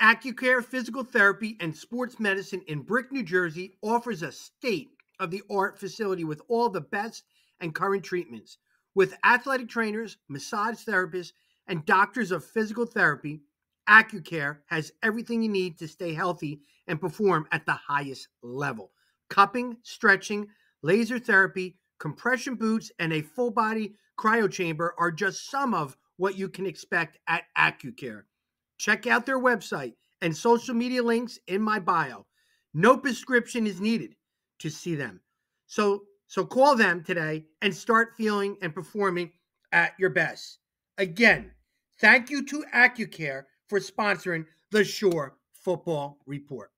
Accucare Physical Therapy and Sports Medicine in Brick, New Jersey offers a state-of-the-art facility with all the best and current treatments. With athletic trainers, massage therapists, and doctors of physical therapy, Accucare has everything you need to stay healthy and perform at the highest level. Cupping, stretching, laser therapy, compression boots, and a full-body cryo chamber are just some of what you can expect at Accucare. Check out their website and social media links in my bio. No prescription is needed to see them. So call them today and start feeling and performing at your best. Again, thank you to Accucare for sponsoring the Shore Football Report.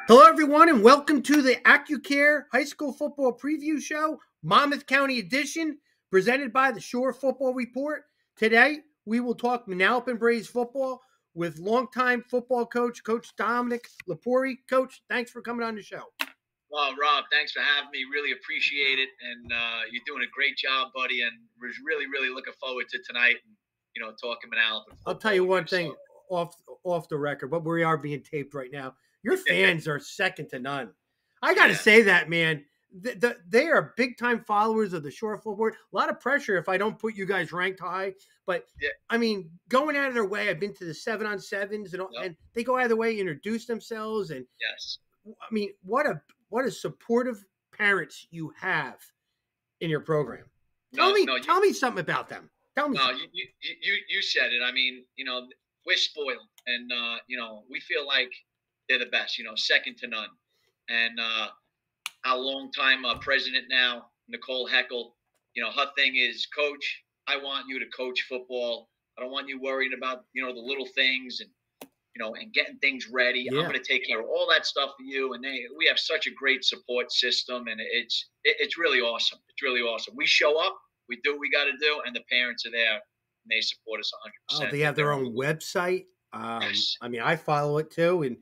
Hello, everyone, and welcome to the Accucare High School Football Preview Show, Monmouth County Edition, presented by the Shore Football Report. Today, we will talk Manalapan Braves football with longtime football coach, Coach Dominic Lepore. Coach, thanks for coming on the show. Well, Rob, thanks for having me. Really appreciate it, and you're doing a great job, buddy. And we're really looking forward to tonight. And, talking Manalapan. I'll tell you one thing off the record, but we are being taped right now. Your fans are second to none. I got to say that, man. They are big-time followers of the Shore Football. A lot of pressure if I don't put you guys ranked high. But, I mean, going out of their way, I've been to the 7-on-7s, and they go out of their way, introduce themselves. And, I mean, what a supportive parents you have in your program. Tell me something about them. Tell me. No, you said it. I mean, we're spoiled, and we feel like they're the best. Second to none. And our longtime president now, Nicole Heckel, her thing is, Coach, I want you to coach football. I don't want you worrying about the little things and and getting things ready. Yeah. I'm going to take care of all that stuff for you. And we have such a great support system, and it's really awesome. It's really awesome. We show up, we do what we got to do, and the parents are there, and they support us 100%. Oh, they have their own website. Yes. I mean, I follow it too, and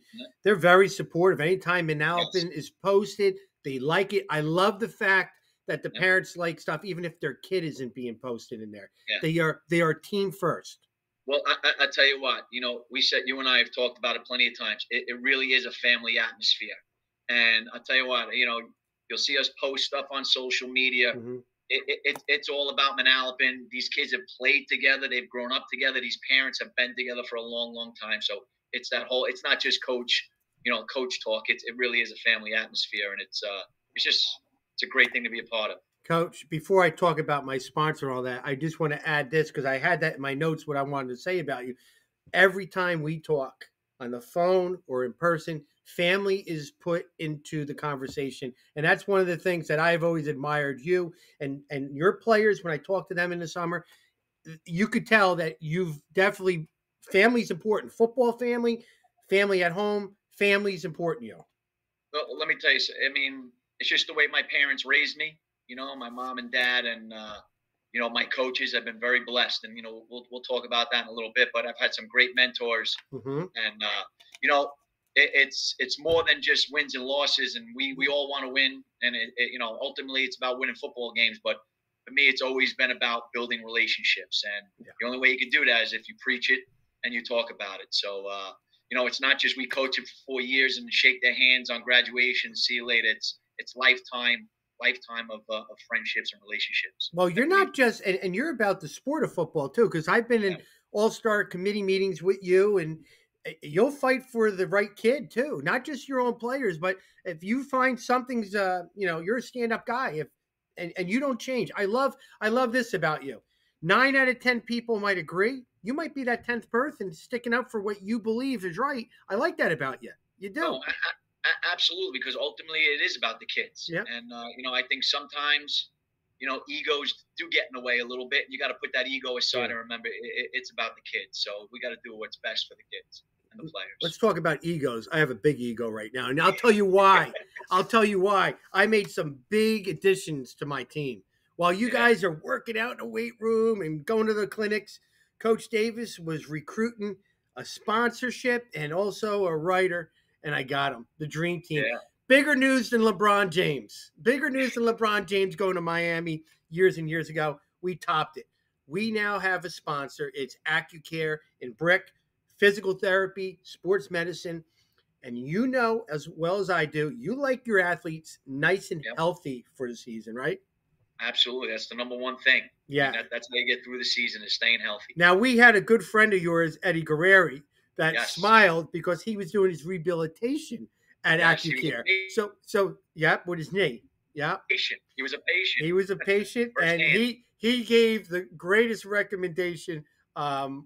they're very supportive. Anytime Manalapan is posted, they like it. I love the fact that the parents like stuff, even if their kid isn't being posted in there. Yeah. They are team first. Well, I tell you what, we said, you and I have talked about it plenty of times. It really is a family atmosphere. And I'll tell you what, you'll see us post stuff on social media. Mm-hmm. It's all about Manalapan. These kids have played together. They've grown up together. These parents have been together for a long time. So it's it's not just coach talk. It really is a family atmosphere. And it's a great thing to be a part of. Coach, before I talk about my sponsor and all that, I just want to add this because I had that in my notes, what I wanted to say about you. Every time we talk on the phone or in person, family is put into the conversation. And that's one of the things that I've always admired you and your players. When I talk to them in the summer, you could tell that you've definitely, family's important. Football family at home, family's important to you. Well, let me tell you, I mean, it's just the way my parents raised me. My mom and dad and, my coaches have been very blessed. And, we'll talk about that in a little bit, but I've had some great mentors. Mm-hmm. And, it's more than just wins and losses. And we all want to win. And, ultimately it's about winning football games. But for me, it's always been about building relationships. And the only way you can do that is if you preach it and you talk about it. So, it's not just we coach them for 4 years and shake their hands on graduation, see you later. It's lifetime of friendships and relationships. Well, you're not just, and you're about the sport of football too, because I've been in all-star committee meetings with you, and you'll fight for the right kid too, not just your own players, but if you find something's, you're a stand-up guy. If and you don't change. I love this about you. 9 out of 10 people might agree. You might be that 10th person sticking up for what you believe is right. I like that about you. You do. No, absolutely, because ultimately it is about the kids. Yeah. And I think sometimes egos do get in the way a little bit. You got to put that ego aside Yeah. and remember it's about the kids. So we got to do what's best for the kids and the Let's players. talk about egos. I have a big ego right now, and I'll tell you why. I'll tell you why. I made some big additions to my team. While you Yeah, guys are working out in the weight room and going to the clinics, Coach Davis was recruiting a sponsorship and also a writer, and I got him, the dream team. yeah, Bigger news than LeBron James. Bigger news than LeBron James going to Miami years and years ago. We topped it. We now have a sponsor. It's Accucare in Brick, physical therapy, sports medicine. And you know as well as I do, you like your athletes nice and yep, healthy for the season, right? absolutely. That's the number one thing. I mean, Yeah. that's how you get through the season is staying healthy. Now we had a good friend of yours, Eddie Guerreri, that Yes, smiled because he was doing his rehabilitation at yes, he was a Accucare. So yep, with his knee. Yep. patient. He was a patient He was a patient, and firsthand. he gave the greatest recommendation,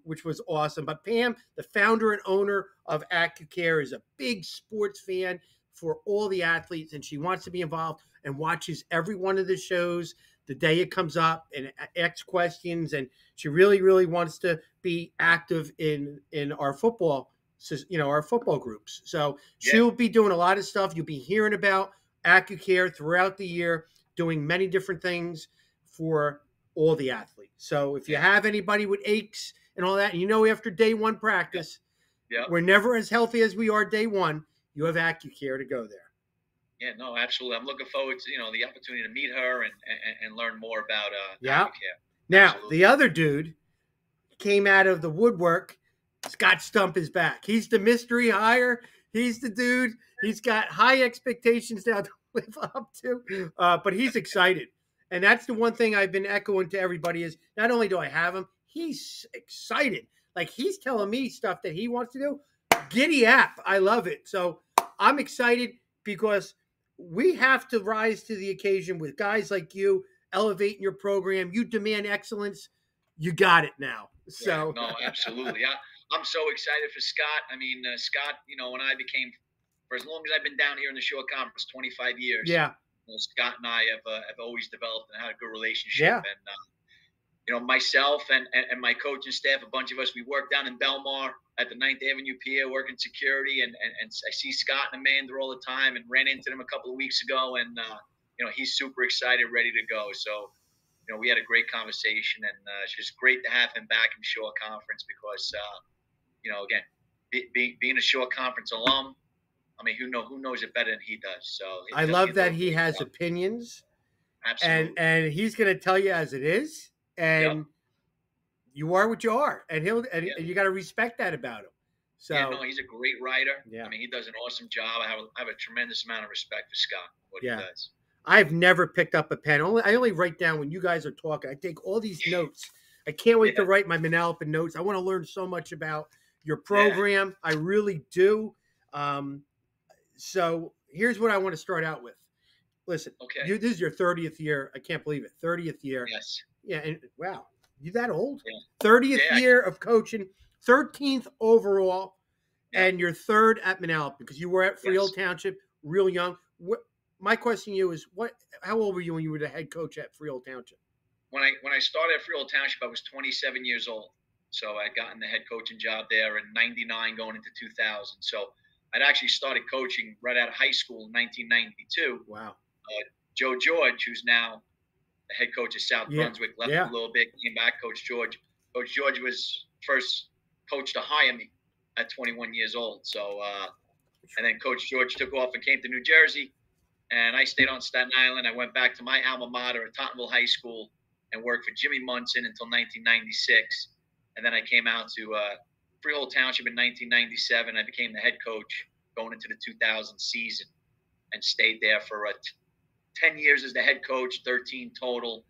which was awesome. But Pam, the founder and owner of Accucare, is a big sports fan for all the athletes, and she wants to be involved and watches every one of the shows the day it comes up and asks questions. And she really, really wants to be active in our football, our football groups. So Yeah, she'll be doing a lot of stuff. You'll be hearing about Accucare throughout the year, doing many different things for all the athletes. So if you yeah, have anybody with aches and all that, and after day one yeah, practice, yeah. we're never as healthy as we are day one, you have Accucare to go there. Yeah, no, absolutely. I'm looking forward to the opportunity to meet her and learn more about Yeah. Accucare. Now, Absolutely. the other dude came out of the woodwork. Scott Stump is back. He's the mystery hire. He's the dude. He's got high expectations now to live up to, but he's excited. And that's the one thing I've been echoing to everybody is not only do I have him, he's excited. Like he's telling me stuff that he wants to do. Giddy app. I love it. So I'm excited because we have to rise to the occasion with guys like you elevating your program. You demand excellence. You got it now. Yeah, So no, absolutely. I'm so excited for Scott. I mean, Scott, when I became, for as long as I've been down here in the Shore Conference, 25 years, yeah, Scott and I have always developed and had a good relationship. yeah, And myself and my coaching staff, a bunch of us, we work down in Belmar at the Ninth Avenue Pier, working security, and I see Scott and Amanda all the time, and ran into them a couple of weeks ago, and he's super excited, ready to go. So we had a great conversation, and it's just great to have him back in Shore Conference because again, being a Shore Conference alum, I mean, who knows it better than he does? So I love he'll do that a he great has job. opinions and Absolutely. and he's going to tell you as it is, Yep. and you are what you are, and Yeah. you got to respect that about him. Yeah, So no, he's a great writer. I yeah, mean, he does an awesome job. I have a tremendous amount of respect for Scott, what he yeah. does. I've never picked up a pen. I only write down when you guys are talking. I take all these notes. I can't wait to Yeah, write my Manalapan notes. I want to learn so much about your yeah. program. I really do. Um, so here's what I want to start out with. Listen, Okay. this is your 30th year. I can't believe it. 30th year. Yes. Yeah, and wow, you that old? Yeah. 30th Yeah. year of coaching, 13th overall, Yep. and you're third at Manalapan because you were at Freehold Yes. Township, real young. My question to you is, how old were you when you were the head coach at Freehold Township? When I started at Freehold Township, I was 27 years old. So I'd gotten the head coaching job there in '99, going into 2000. So I'd actually started coaching right out of high school in 1992. Wow. Joe George, who's now the head coach of South Yeah. Brunswick, left a Yeah. little bit, came back. Coach George. Coach George was first coach to hire me at 21 years old. So, and then Coach George took off and came to New Jersey, and I stayed on Staten Island. I went back to my alma mater at Tottenville High School and worked for Jimmy Munson until 1996, and then I came out to Freehold Township in 1997. I became the head coach going into the 2000 season, and stayed there for 10 years as the head coach, 13 total.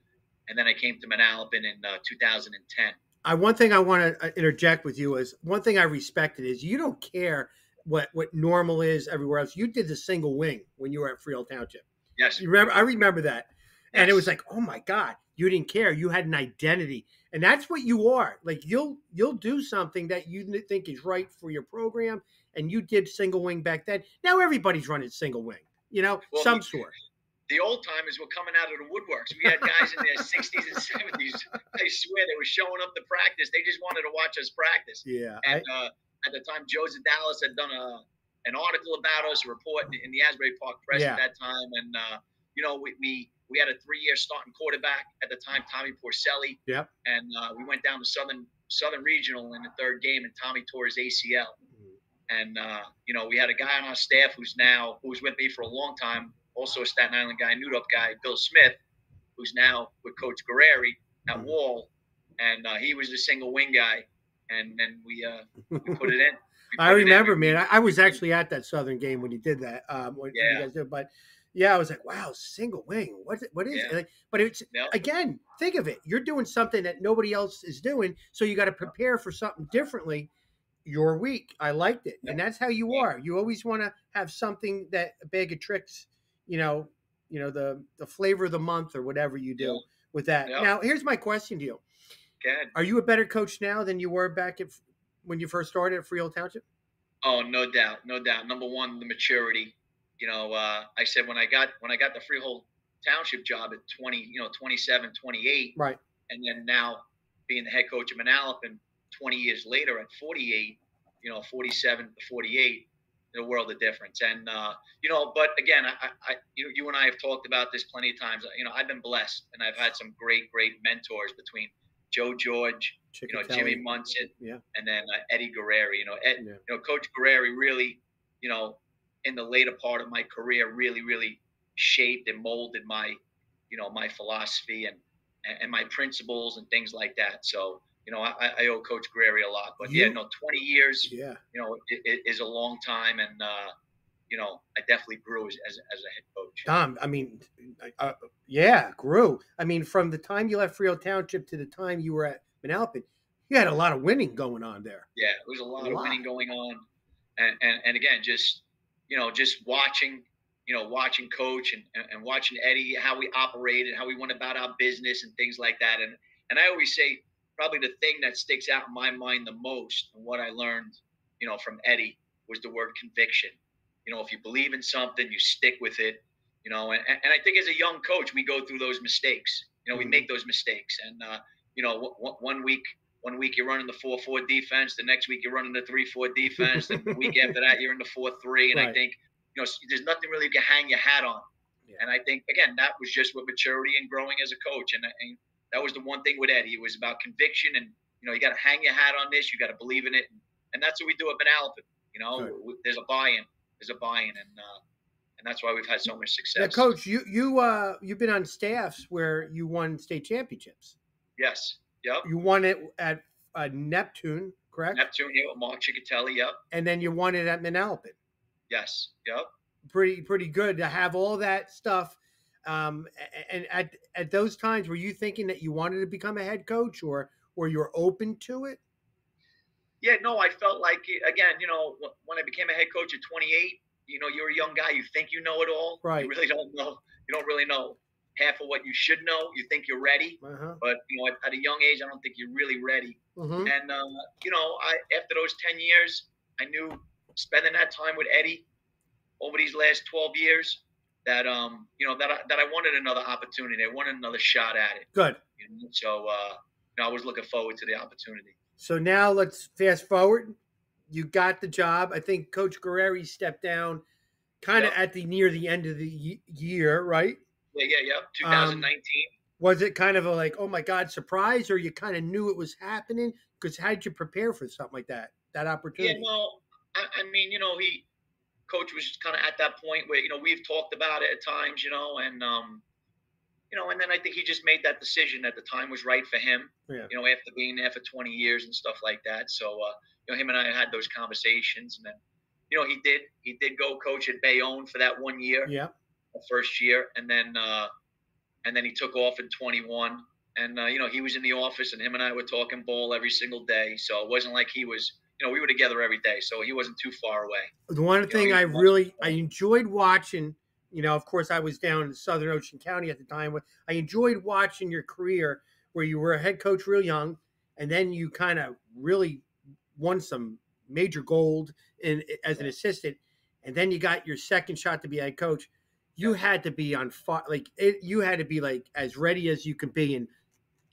And then I came to Manalapan in 2010. One thing I want to interject with you is one thing I respected is you don't care what normal is everywhere else. You did the single wing when you were at Freehold Township. Yes. You remember? I remember that, and it was Yes. like, oh my god, you didn't care. You had an identity, and that's what you are. Like you'll do something that you think is right for your program, and you did single wing back then. Now everybody's running single wing. Well, Some sort. the old timers were coming out of the woodworks. We had guys in their 60s and 70s. I swear they were showing up to practice. They just wanted to watch us practice. Yeah, And at the time, Joseph Dallas had done an article about us, a report in the Asbury Park Press Yeah. at that time. And we had a 3-year starting quarterback at the time, Tommy Porcelli. Yep. And we went down to Southern Regional in the third game, and Tommy tore his ACL. And we had a guy on our staff who was with me for a long time, also a Staten Island guy, New Up guy, Bill Smith, who's now with Coach Guerreri at Wall, and he was the single wing guy, and then we put it in. I remember, man. I was actually at that Southern game when he did that. When you guys did, but yeah, I was like, wow, single wing. What is it? Like, but it's again, think of it. You're doing something that nobody else is doing, so you got to prepare for something differently. Your week, I liked it, and that's how you are. You always want to have something that a bag of tricks. The flavor of the month or whatever you do with that. Now, here's my question to you. Good. Are you a better coach now than you were back when you first started at Freehold Township? Oh, no doubt, no doubt. Number one, the maturity. I said when I got the Freehold Township job at 27, 28, right, and then now being the head coach of Manalapan 20 years later at 48, 47 to 48. A world of difference. And but again, you and I have talked about this plenty of times. I've been blessed, and I've had some great mentors between Joe George, Jimmy Munson, and then Eddie Guerreri. Coach Guerreri really, in the later part of my career, really shaped and molded my my philosophy and my principles and things like that. So I owe Coach Guerreri a lot. But 20 years, is a long time, and I definitely grew as a head coach. Tom, I mean, grew. I mean, from the time you left Freehold Township to the time you were at Manalapan, you had a lot of winning going on there. Yeah, it was a lot of winning going on, and again, just watching, watching Coach and watching Eddie, how we operated, how we went about our business and things like that. And I always say, probably the thing that sticks out in my mind the most and what I learned, from Eddie was the word conviction. If you believe in something, you stick with it, and I think as a young coach, we go through those mistakes. We make those mistakes. And, one week you're running the 4-4 defense. The next week you're running the 3-4 defense. The week after that, you're in the 4-3. And I think, there's nothing really you can hang your hat on. Yeah. And I think, again, that was just with maturity and growing as a coach. And that was the one thing with Eddie. It was about conviction, and you got to hang your hat on this. You got to believe in it, and that's what we do at Manalapan. There's a buy-in, and that's why we've had so much success. Now, Coach, you've been on staffs where you won state championships. Yes. Yep. You won it at Neptune, correct? Neptune, with Mark Ciccatelli. Yep. And then you won it at Manalapan. Yes. Yep. Pretty good to have all that stuff. And at those times, were you thinking that you wanted to become a head coach, or you were open to it? Yeah, no, I felt like, again, when I became a head coach at 28, you're a young guy. You think you know it all. Right. You really don't know. You don't really know half of what you should know. You think you're ready. But, at a young age, I don't think you're really ready. And, after those 10 years, I knew spending that time with Eddie over these last 12 years, that that I wanted another opportunity. I wanted another shot at it. Good. So I was looking forward to the opportunity. So now let's fast forward. You got the job. I think Coach Guerreri stepped down kind of at near the end of the year, right? Yeah. 2019. Was it kind of a like, oh my God, surprise, or you kind of knew it was happening? Because how did you prepare for something like that opportunity? Yeah, no, I mean, Coach was kind of at that point where, we've talked about it at times, and then I think he just made that decision that the time was right for him, after being there for 20 years and stuff like that. So, him and I had those conversations, and then, he did go coach at Bayonne for that 1 year, the first year. And then he took off in 21, and he was in the office, and him and I were talking ball every single day. So it wasn't like he was, we were together every day, so he wasn't too far away. The one thing He I was really I enjoyed watching, of course, I was down in Southern Ocean County at the time. But I enjoyed watching your career where you were a head coach real young, and then you kind of really won some major gold as an assistant, and then you got your second shot to be a head coach. You yes, had to be on fire, you had to be like as ready as you could be. And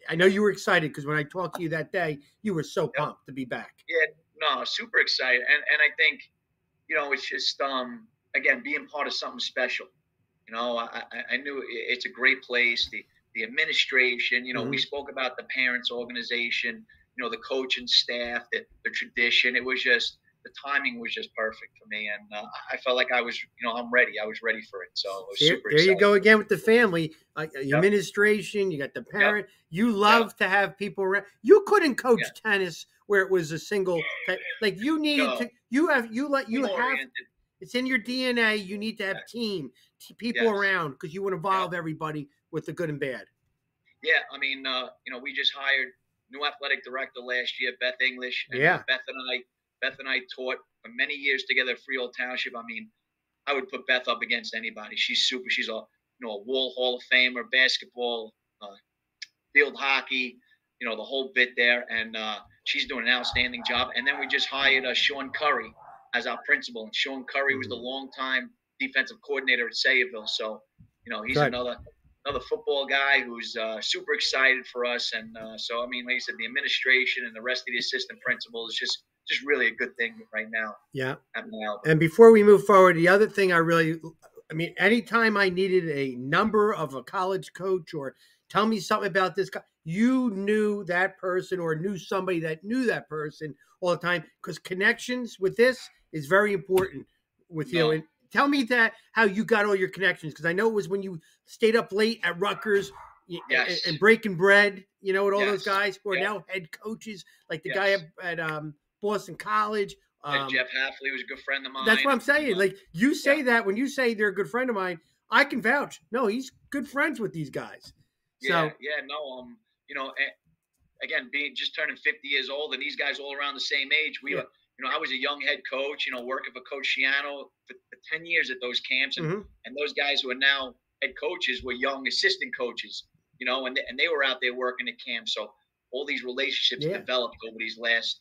I know you were excited because when I talked to you that day, you were so yep, pumped to be back. yeah, no, super excited, and I think it's just again being part of something special. I knew it's a great place. The administration, we Hmm. spoke about the parents' organization, the coaching staff, the tradition. It was just the timing was just perfect for me, and I felt like I was, I'm ready. I was ready for it, so I was super There you excited. go again with the family, Yep, administration. You got the yep, parent. You yep, love to have people around. You couldn't yeah. coach tennis where it was a single type. Like you needed No, to. You have you let you team have. oriented. It's in your DNA. You need to have Yes, people yes, around because you want to yep. involve everybody with the good and bad. Yeah, I mean, we just hired new athletic director last year, Beth English, and Yeah. Beth and I taught for many years together at Freehold Township. I mean, I would put Beth up against anybody. She's super. She's a Wall Hall of Famer, basketball, field hockey, the whole bit there, and she's doing an outstanding job. And then we just hired Sean Curry as our principal, and Sean Curry was the Mhm. longtime defensive coordinator at Sayreville. So, he's Good. another football guy who's super excited for us. And so, I mean, like I said, the administration and the rest of the assistant principal is just really a good thing right now Yeah. at Manalapan. And before we move forward, the other thing I mean, anytime I needed a number of a college coach or tell me something about this guy, you knew that person or knew somebody that knew that person all the time because connections with this is very important with you. No, And tell me that how you got all your connections because I know it was when you stayed up late at Rutgers and yes, breaking bread, with all those yes, guys who are yep, now head coaches, like the guy yes. at Boston College. Jeff Halfley was a good friend of That's mine, what I'm and saying. Like you yeah, say that when you say they're a good friend of mine, I can vouch. No, he's good friends with these guys. yeah, So yeah. No, again, being just turning 50 years old, and these guys all around the same age. We yeah. were, I was a young head coach, working for Coach Shiano for 10 years at those camps, and Hmm. those guys who are now head coaches were young assistant coaches, and they were out there working at camp. So all these relationships Yeah. developed over these last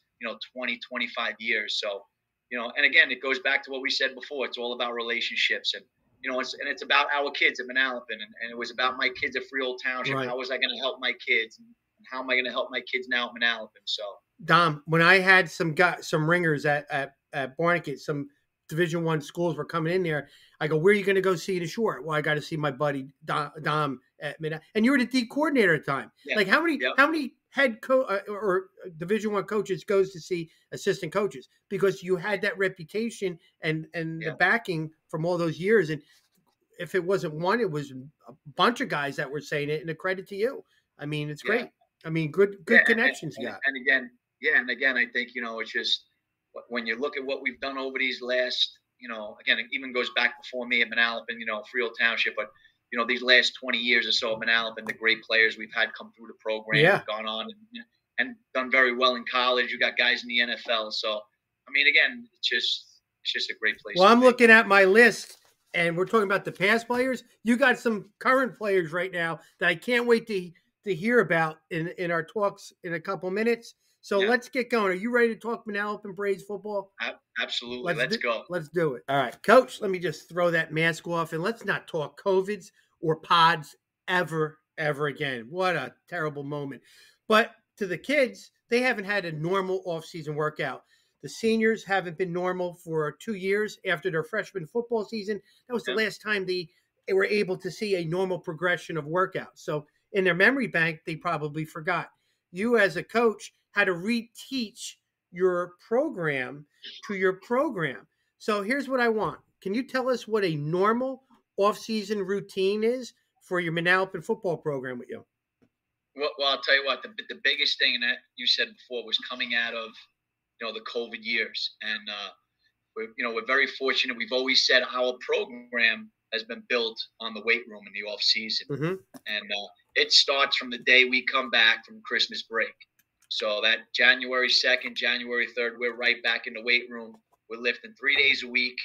20, 25 years. So and again, it goes back to what we said before. It's all about relationships, and it's about our kids at Manalapan, and it was about my kids at Freehold Township. Right. How was I going to help my kids? And how am I going to help my kids now at Manalapan? So Dom, when I had some ringers at Barnegat, some Division I schools were coming in there. I go, where are you going to go see the short? Well, I got to see my buddy Dom at Mid. And you were the D coordinator at the time. yeah, Like yep, how many head or Division I coaches goes to see assistant coaches because you had that reputation and the yeah, backing from all those years. And if it wasn't one, it was a bunch of guys that were saying it, and a credit to you. I mean, it's yeah, great. I mean, yeah, good connections you got. and again, yeah, and again, I think it's just when you look at what we've done over these last, again, it even goes back before me at Manalapan, Freehold Township, but these last 20 years or so at Manalapan, the great players we've had come through the program Yeah. have gone on and done very well in college. You got guys in the NFL, so I mean, again, it's just a great place Well, to I'm be. looking at my list, and we're talking about the past players. You got some current players right now that I can't wait to hear about in our talks in a couple minutes. So Yeah, let's get going. Are you ready to talk Manalapan Braves football? absolutely. Let's Let's do go. let's do it. All right, coach, let me just throw that mask off and let's not talk COVIDs or pods ever again. What a terrible moment. But to the kids, they haven't had a normal off-season workout. The seniors haven't been normal for 2 years after their freshman football season. That was the Yeah, last time they were able to see a normal progression of workouts. So in their memory bank, they probably forgot. You as a coach had to reteach your program to your program. So here's what I want. Can you tell us what a normal off-season routine is for your Manalapan football program with you? well, I'll tell you what. The biggest thing that you said before was coming out of the COVID years, and we're very fortunate. We've always said our program has been built on the weight room in the off season, Mm-hmm. and It starts from the day we come back from Christmas break. So that January 2nd, January 3rd, we're right back in the weight room. We're lifting 3 days a week,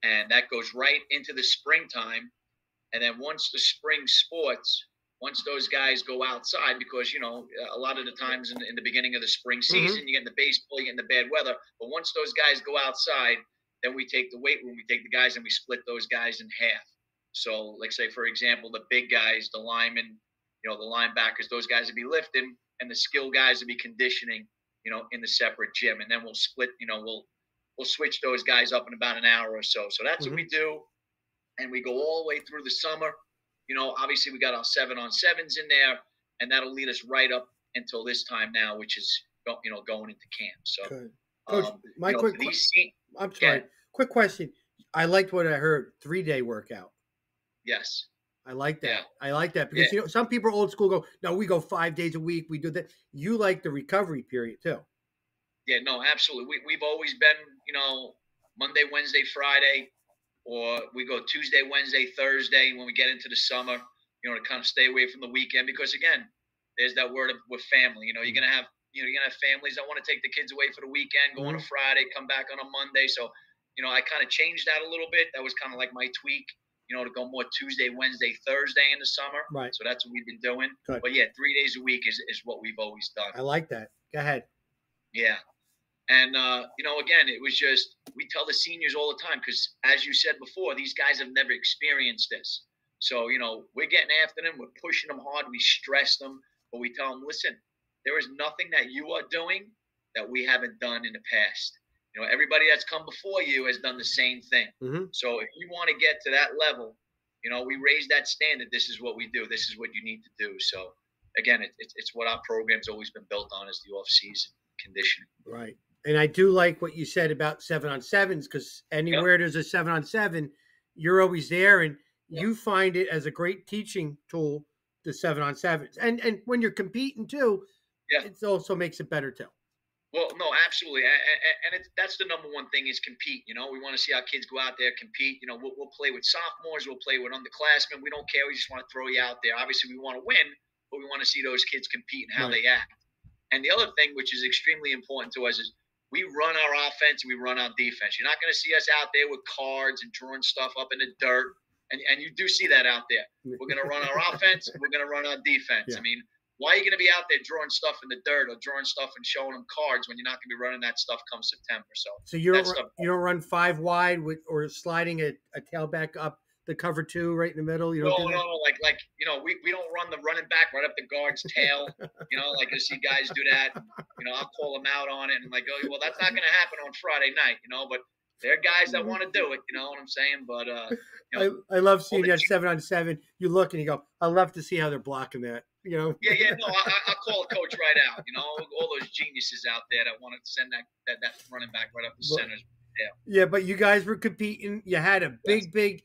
and that goes right into the springtime. And then once the spring sports, once those guys go outside, because a lot of the times in the beginning of the spring Mm-hmm. season, you get in the baseball, you get in the bad weather. But once those guys go outside, then we take the weight room, we take the guys, and we split those guys in half. So, like say for example, the big guys, the linemen, the linebackers, those guys would be lifting, and the skill guys would be conditioning, in the separate gym, and then we'll split. We'll switch those guys up in about an hour or so. So that's what Mm-hmm. we do, and we go all the way through the summer. Obviously we got our 7-on-7s in there, and that'll lead us right up until this time now, which is going into camp. So, Good. Coach, for these I'm sorry. again, Quick question. I liked what I heard. 3-day workout. yes, I like yeah, that. I like that yeah, because some people are old school. Go no, we go 5 days a week. We do that. You like the recovery period too. yeah. No, absolutely. We've always been, Monday, Wednesday, Friday, or we go Tuesday, Wednesday, Thursday when we get into the summer. To kind of stay away from the weekend, because again, there's that word of with family. You're gonna have families that want to take the kids away for the weekend, go on a Mm-hmm. Friday, come back on a Monday. So, I kind of changed that a little bit. That was kind of like my tweak. To go more Tuesday, Wednesday, Thursday in the summer. Right. So that's what we've been doing. Good. But yeah, 3 days a week is what we've always done. I like that. Go ahead. Yeah. And again, it was just we tell the seniors all the time, because as you said before, these guys have never experienced this. So we're getting after them, we're pushing them hard, we stress them, but we tell them, listen, there is nothing that you are doing that we haven't done in the past. Everybody that's come before you has done the same thing. Mm-hmm. So if you want to get to that level, we raise that standard. This is what we do. This is what you need to do. So again, it's what our program's always been built on, is the off season conditioning. Right. And I do like what you said about 7-on-7s because Yep. anywhere there's a 7-on-7, you're always there and Yep. you find it as a great teaching tool, the 7-on-7s. And when you're competing too, Yeah. it also makes it better too. Well, no, absolutely, and that's the number one thing is compete. We want to see our kids go out there compete. We'll play with sophomores, we'll play with underclassmen. We don't care. We just want to throw you out there. Obviously, we want to win, but we want to see those kids compete and how Right. they act. And the other thing, which is extremely important to us, is we run our offense and we run our defense. You're not going to see us out there with cards and drawing stuff up in the dirt. And you do see that out there. We're going to run our offense. We're going to run our defense. Yeah. I mean, why are you going to be out there drawing stuff in the dirt or drawing stuff and showing them cards when you're not going to be running that stuff come September? So So you that don't stuff. you don't run 5 wide with or sliding a tailback up the cover 2 right in the middle. You don't No, do no, that. no. Like we don't run the running back right up the guard's tail. Like you see guys do that. I'll call them out on it and like, oh, well, that's not going to happen on Friday night. But there are guys that want to do it. You know what I'm saying? But I love all seeing the that 7-on-7. You look and you go, I love to see how they're blocking that. yeah, no, I'll call a coach right out. All those geniuses out there that want to send that running back right up the But- centers. Yeah. Yeah, but you guys were competing. You had a Yes. big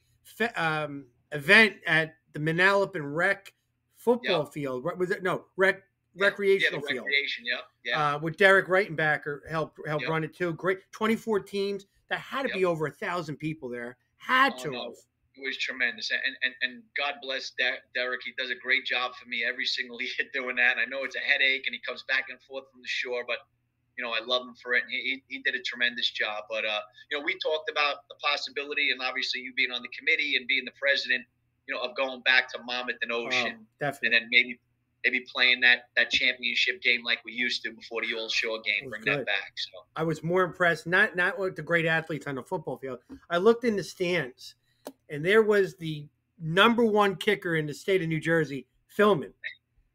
event at the Manalapan Rec football Yep. field. What was it? No, Yeah, recreational the field. recreation. Yep. Yeah. With Derek Reitenbacher helped Yep. run it too. Great, 24 teams. That had to Yep. be over 1,000 people there. Had Oh to no, have. it was tremendous, and God bless Derek. He does a great job for me every single year doing that. And I know it's a headache, and he comes back and forth from the shore, but I love him for it. And he did a tremendous job. But we talked about the possibility, and obviously you being on the committee and being the president, of going back to Monmouth and Ocean, and Definitely. then maybe playing that championship game like we used to before the Old Shore game. Was Bring good. that back. So I was more impressed, not with the great athletes on the football field. I looked in the stands, and there was the number one kicker in the state of New Jersey filming.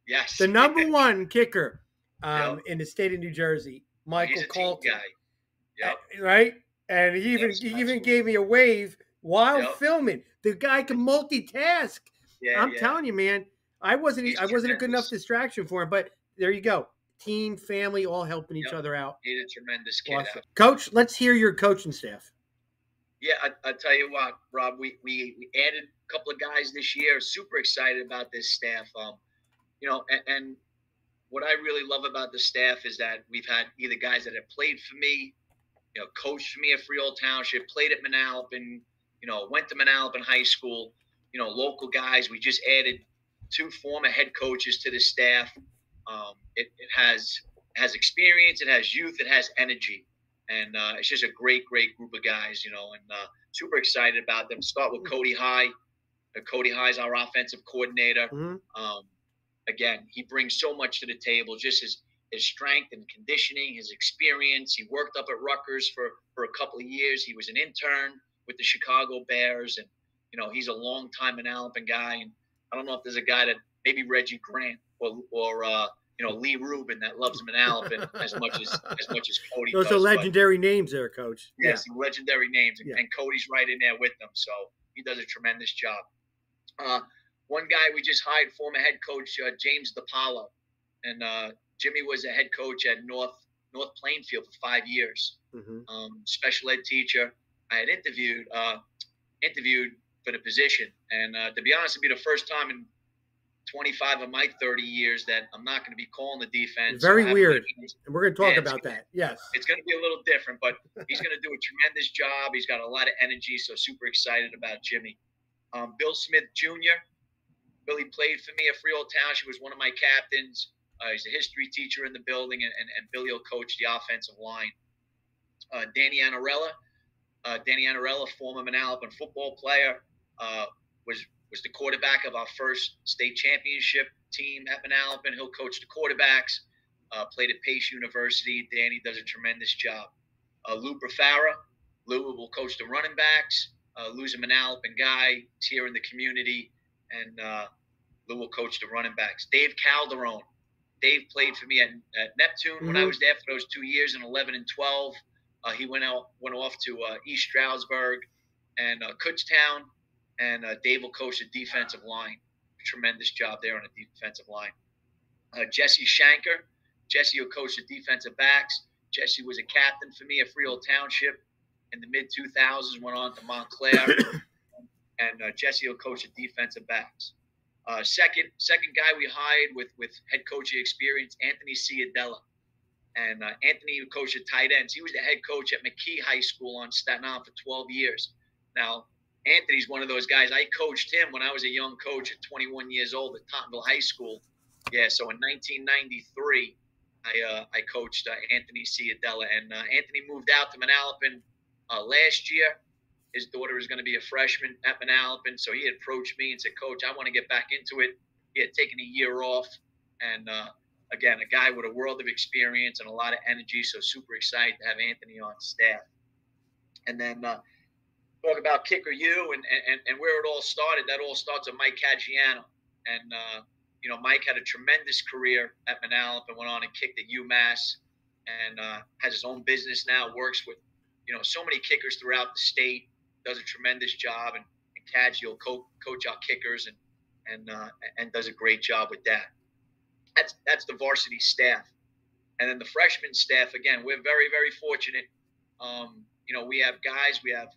yes, The number one kicker Yep. in the state of New Jersey, Michael he's a team Colton. guy. Yep. Right? And he even Yes, he even absolutely. gave me a wave while Yep. filming. The guy can multitask. Yeah, I'm yeah. telling you, man. I wasn't He's a good enough tremendous. distraction for him, but there you go. Team, family, all helping each Yep. other out. He's a tremendous kid. Awesome. Coach, let's hear your coaching staff. Yeah, I tell you what, Rob, we added a couple of guys this year. Super excited about this staff. And what I really love about the staff is that we've had either guys that have played for me, coached for me at Freehold Township, played at Manalapan, went to Manalapan High School, local guys. We just added two former head coaches to the staff. It has experience, it has youth, it has energy, and it's just a great group of guys, and super excited about them. Start with Cody High. Cody High is our offensive coordinator. Mm-hmm. Again, he brings so much to the table, just his strength and conditioning, his experience. He worked up at Rutgers for a couple of years. He was an intern with the Chicago Bears, and he's a long time Manalapan guy. And I don't know if there's a guy that maybe Reggie Grant or Lee Rubin that loves Manalapan as much as Cody Those does. are legendary names there, Coach. Yes, legendary names, Yeah. and Cody's right in there with them, so he does a tremendous job. One guy we just hired, former head coach James DiPaolo, and Jimmy was a head coach at North Plainfield for 5 years. Mm-hmm. Special ed teacher. I had interviewed for the position, and to be honest, it'd be the first time in 25 of my 30 years that I'm not going to be calling the defense. Very weird, and we're going to talk about that. Yes, it's going to be a little different, but he's going to do a tremendous job. He's got a lot of energy, so super excited about Jimmy. Bill Smith Jr. Billy played for me at Freehold Township. Was one of my captains. He's a history teacher in the building, and Billy will coach the offensive line. Danny Anarella, former Manalapan football player, was the quarterback of our first state championship team at Manalapan. He'll coach the quarterbacks. Played at Pace University. Danny does a tremendous job. Lou Profara. Lou will coach the running backs. Lou's a Manalapan guy. He's here in the community, and Lou will coach the running backs. Dave Calderon. Dave played for me at Neptune when I was there for those 2 years in 11 and 12. He went off to East Stroudsburg and Kutztown, and Dave will coach the defensive line. Tremendous job there on the defensive line. Jesse Shanker. Jesse will coach the defensive backs. Jesse was a captain for me at Freehold Township in the mid-2000s, went on to Montclair, and Jesse will coach the defensive backs. Second guy we hired with head coaching experience, Anthony Ciadella. And Anthony coached at tight ends. He was the head coach at McKee High School on Staten Island for 12 years. Now, Anthony's one of those guys. I coached him when I was a young coach at 21 years old at Tottenville High School. Yeah, so in 1993, I coached Anthony Ciadella. And Anthony moved out to Manalapan last year. His daughter is going to be a freshman at Manalapan, so he had approached me and said, Coach, I want to get back into it. He had taken a year off, and again, a guy with a world of experience and a lot of energy, so super excited to have Anthony on staff. And then talk about Kicker U and where it all started. That all starts with Mike Caggiano. And, Mike had a tremendous career at Manalapan, went on and kicked at UMass, and has his own business now, works with, so many kickers throughout the state, does a tremendous job, and Caggi will coach our kickers and does a great job with that. That's the varsity staff. And then the freshman staff, again, we're very, very fortunate. We have guys, we have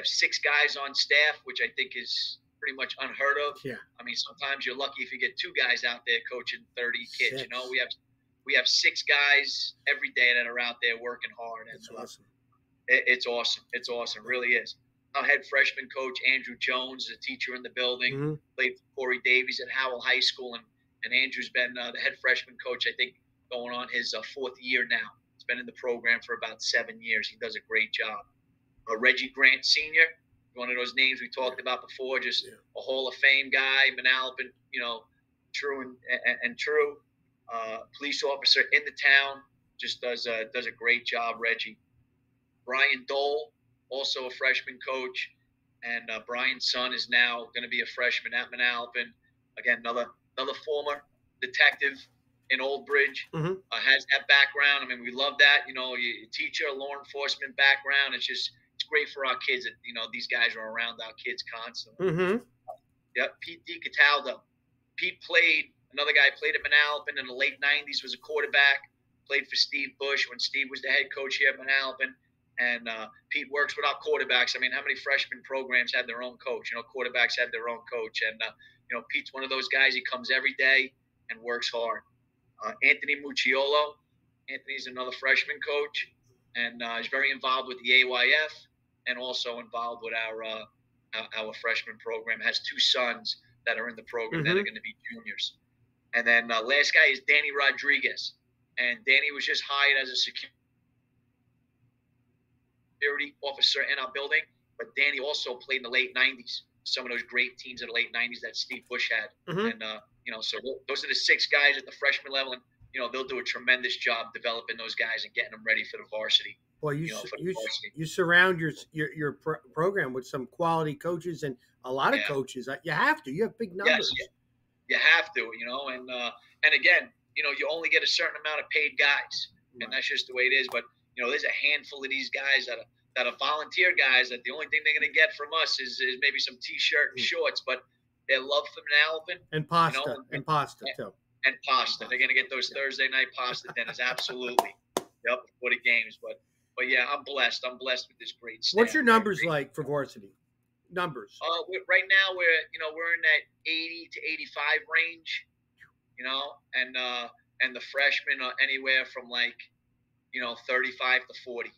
6 guys on staff, which I think is pretty much unheard of. Yeah. I mean, sometimes you're lucky if you get 2 guys out there coaching 30 kids. 6. We have 6 guys every day that are out there working hard. That's awesome. It's awesome. It's awesome. It really is. Our head freshman coach, Andrew Jones, is a teacher in the building. Played for Corey Davies at Howell High School, and Andrew's been the head freshman coach, I think, going on his 4th year now. He's been in the program for about 7 years. He does a great job. Reggie Grant Sr., one of those names we talked about before, just a Hall of Fame guy, Manalapan, true and true. Police officer in the town, just does a great job, Reggie. Brian Dole, also a freshman coach, and Brian's son is now going to be a freshman at Manalapan. Again, another former detective in Old Bridge, has that background. I mean, we love that. You teacher, law enforcement background. It's great for our kids that these guys are around our kids constantly. Yep, Pete DiCataldo. Another guy played at Manalapan in the late '90s. Was a quarterback. Played for Steve Bush when Steve was the head coach here at Manalapan. And Pete works with our quarterbacks. I mean, how many freshman programs have their own coach? Quarterbacks have their own coach. And, Pete's one of those guys. He comes every day and works hard. Anthony Mucciolo. Anthony's another freshman coach. And he's very involved with the AYF and also involved with our freshman program. Has 2 sons. that are in the program that Mm-hmm. are going to be juniors. And then last guy is Danny Rodriguez, and Danny was just hired as a security officer in our building. But Danny also played in the late '90s. Some of those great teams in the late '90s that Steve Bush had, Mm-hmm. and so those are the 6 guys at the freshman level, and they'll do a tremendous job developing those guys and getting them ready for the varsity. Well, For the varsity. you surround your program with some quality coaches and a lot of Yeah. coaches. You have to. You have big numbers. Yes, you have to, and again, you only get a certain amount of paid guys, and that's just the way it is. But there's a handful of these guys that are volunteer guys that the only thing they're going to get from us is maybe some t-shirt and shorts, but their love for Manalapan and pasta and pasta too. And pasta. They're going to get those Thursday night pasta dinners, absolutely. Yep, for the games. But yeah, I'm blessed. I'm blessed with this great staff. What's your numbers like for varsity? Numbers. Right now we're in that 80 to 85 range, and the freshmen are anywhere from 35 to 40.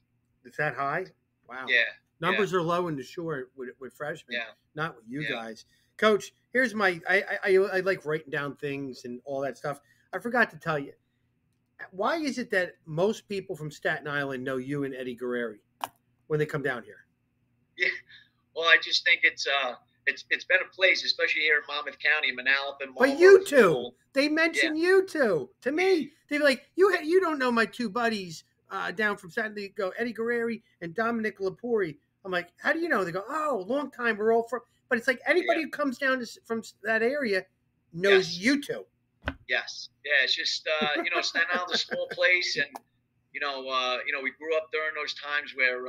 Is that high? Wow. Yeah. Numbers are low in the short with freshmen. Yeah. Not with you guys. Coach, here's my I like writing down things and all that stuff. I forgot to tell you. Why is it that most people from Staten Island know you and Eddie Guerreri when they come down here? Yeah. Well, I just think it's been a place, especially here in Monmouth County, Manalapan. But you two, they mention you two. To me, they're like, you don't know my two buddies down from Staten. They go Eddie Guerreri and Dominic Lepore. I'm like, how do you know? They go, oh, long time. We're all from. But it's like anybody who comes down from that area knows you two. Yes. Yeah. It's just Staten Island's a small place, and we grew up during those times where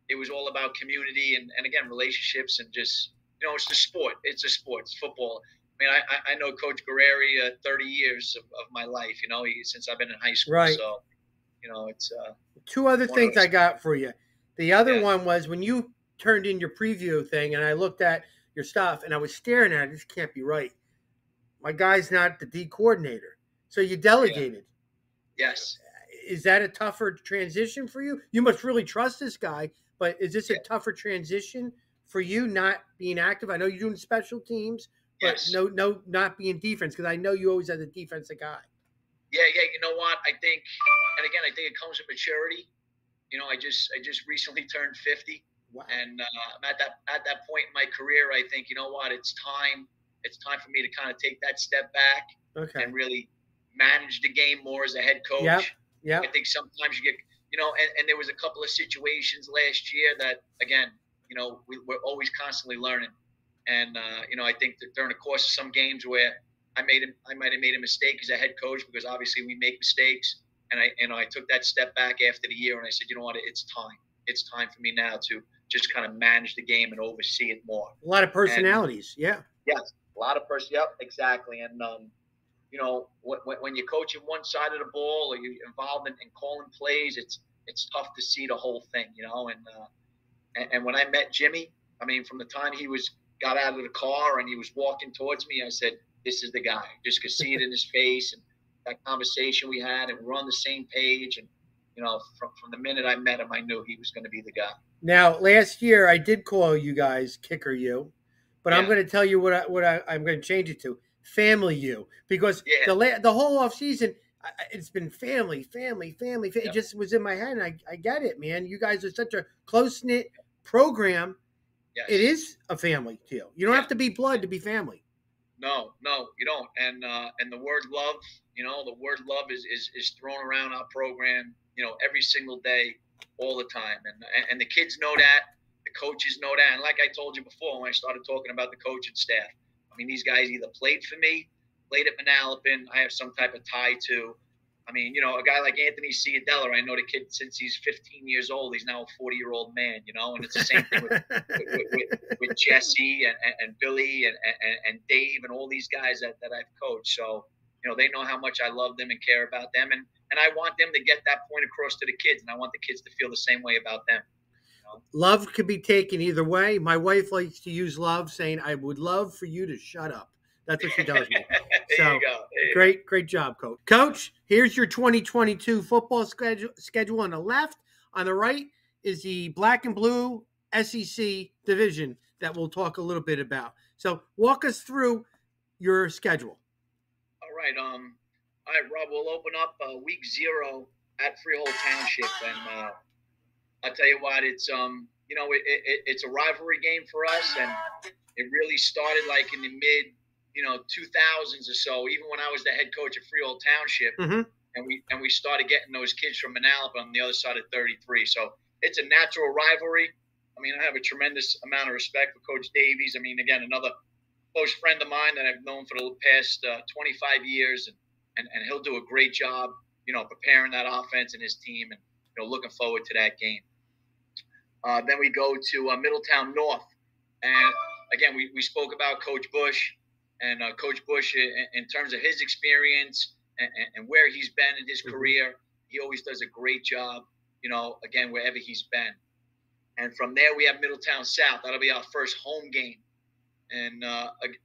it was all about community and again relationships and just it's the sport. It's a sport. It's football. I mean, I know Coach Guerreri 30 years of my life. Since I've been in high school. Right. So it's two other things I got for you. The other one was when you turned in your preview thing, and I looked at your stuff, and I was staring at it. This can't be right. My guy's not the D coordinator, so you delegated. Yeah. Yes. Is that a tougher transition for you? You must really trust this guy, but is this a tougher transition for you not being active? I know you're doing special teams, but no, not being defense, because I know you always had the defensive guy. Yeah. You know what? I think it comes with maturity. I just recently turned 50. Wow. And I'm at that point in my career. I think it's time. It's time for me to kind of take that step back and really manage the game more as a head coach. Yeah. I think sometimes you get and there was a couple of situations last year that again we're always constantly learning. And I think that during the course of some games where I might have made a mistake as a head coach, because obviously we make mistakes. And I took that step back after the year, and I said, you know what, it's time. It's time for me now to just kind of manage the game and oversee it more. A lot of personalities, Yes, a lot of Yep, exactly. And when you're coaching one side of the ball or you're involved in calling plays, it's tough to see the whole thing, And when I met Jimmy, I mean, from the time he got out of the car and he was walking towards me, I said, this is the guy. Just could see it in his face, and that conversation we had, and we were on the same page. And from the minute I met him, I knew he was going to be the guy. Now, last year I did call you guys Kicker U, but I'm going to tell you what I'm going to change it to Family U, because the whole off season it's been family. It just was in my head, and I get it, man. You guys are such a close knit program. Yes. It is a family deal. You don't have to be blood to be family. No, you don't. And the word love, the word love is thrown around our program, every single day, all the time. And the kids know that, the coaches know that. And like I told you before, when I started talking about the coaching staff, I mean, these guys either played for me, played at Manalapan, I have some type of tie to. I mean, a guy like Anthony Ciadella, I know the kid since he's 15 years old. He's now a 40-year-old man, and it's the same thing with Jesse and Billy and Dave and all these guys that I've coached. So, they know how much I love them and care about them. And I want them to get that point across to the kids, and I want the kids to feel the same way about them. Love could be taken either way. My wife likes to use love, saying, I would love for you to shut up. That's what she tells me. There you go. Great job, Coach. Coach, here's your 2022 football schedule on the left. On the right is the black and blue SEC division that we'll talk a little bit about. So walk us through your schedule. All right. All right, Rob. We'll open up week 0 at Freehold Township, and I'll tell you what. It's a rivalry game for us, and it really started like in the mid 2000s or so. Even when I was the head coach of Freehold Township, Mm-hmm. and we started getting those kids from Manalapan on the other side of 33. So it's a natural rivalry. I mean, I have a tremendous amount of respect for Coach Davies. I mean, again, another close friend of mine that I've known for the past 25 years, and he'll do a great job, preparing that offense and his team, and looking forward to that game. Then we go to Middletown North, and again, we spoke about Coach Bush, and Coach Bush, in terms of his experience and where he's been in his career, he always does a great job, again, wherever he's been. And from there, we have Middletown South. That'll be our first home game. And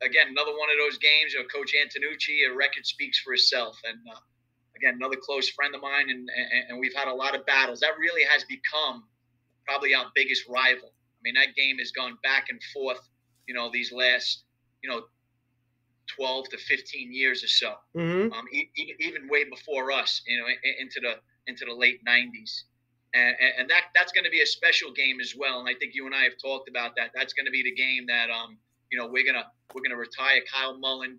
again, another one of those games, Coach Antonucci, a record speaks for itself. And again, another close friend of mine, and we've had a lot of battles. That really has become probably our biggest rival. I mean, that game has gone back and forth, these last, 12 to 15 years or so. Mm-hmm. Even way before us, into the late 90s. And that's going to be a special game as well. And I think you and I have talked about that. That's going to be the game that we're gonna retire Kyle Mullen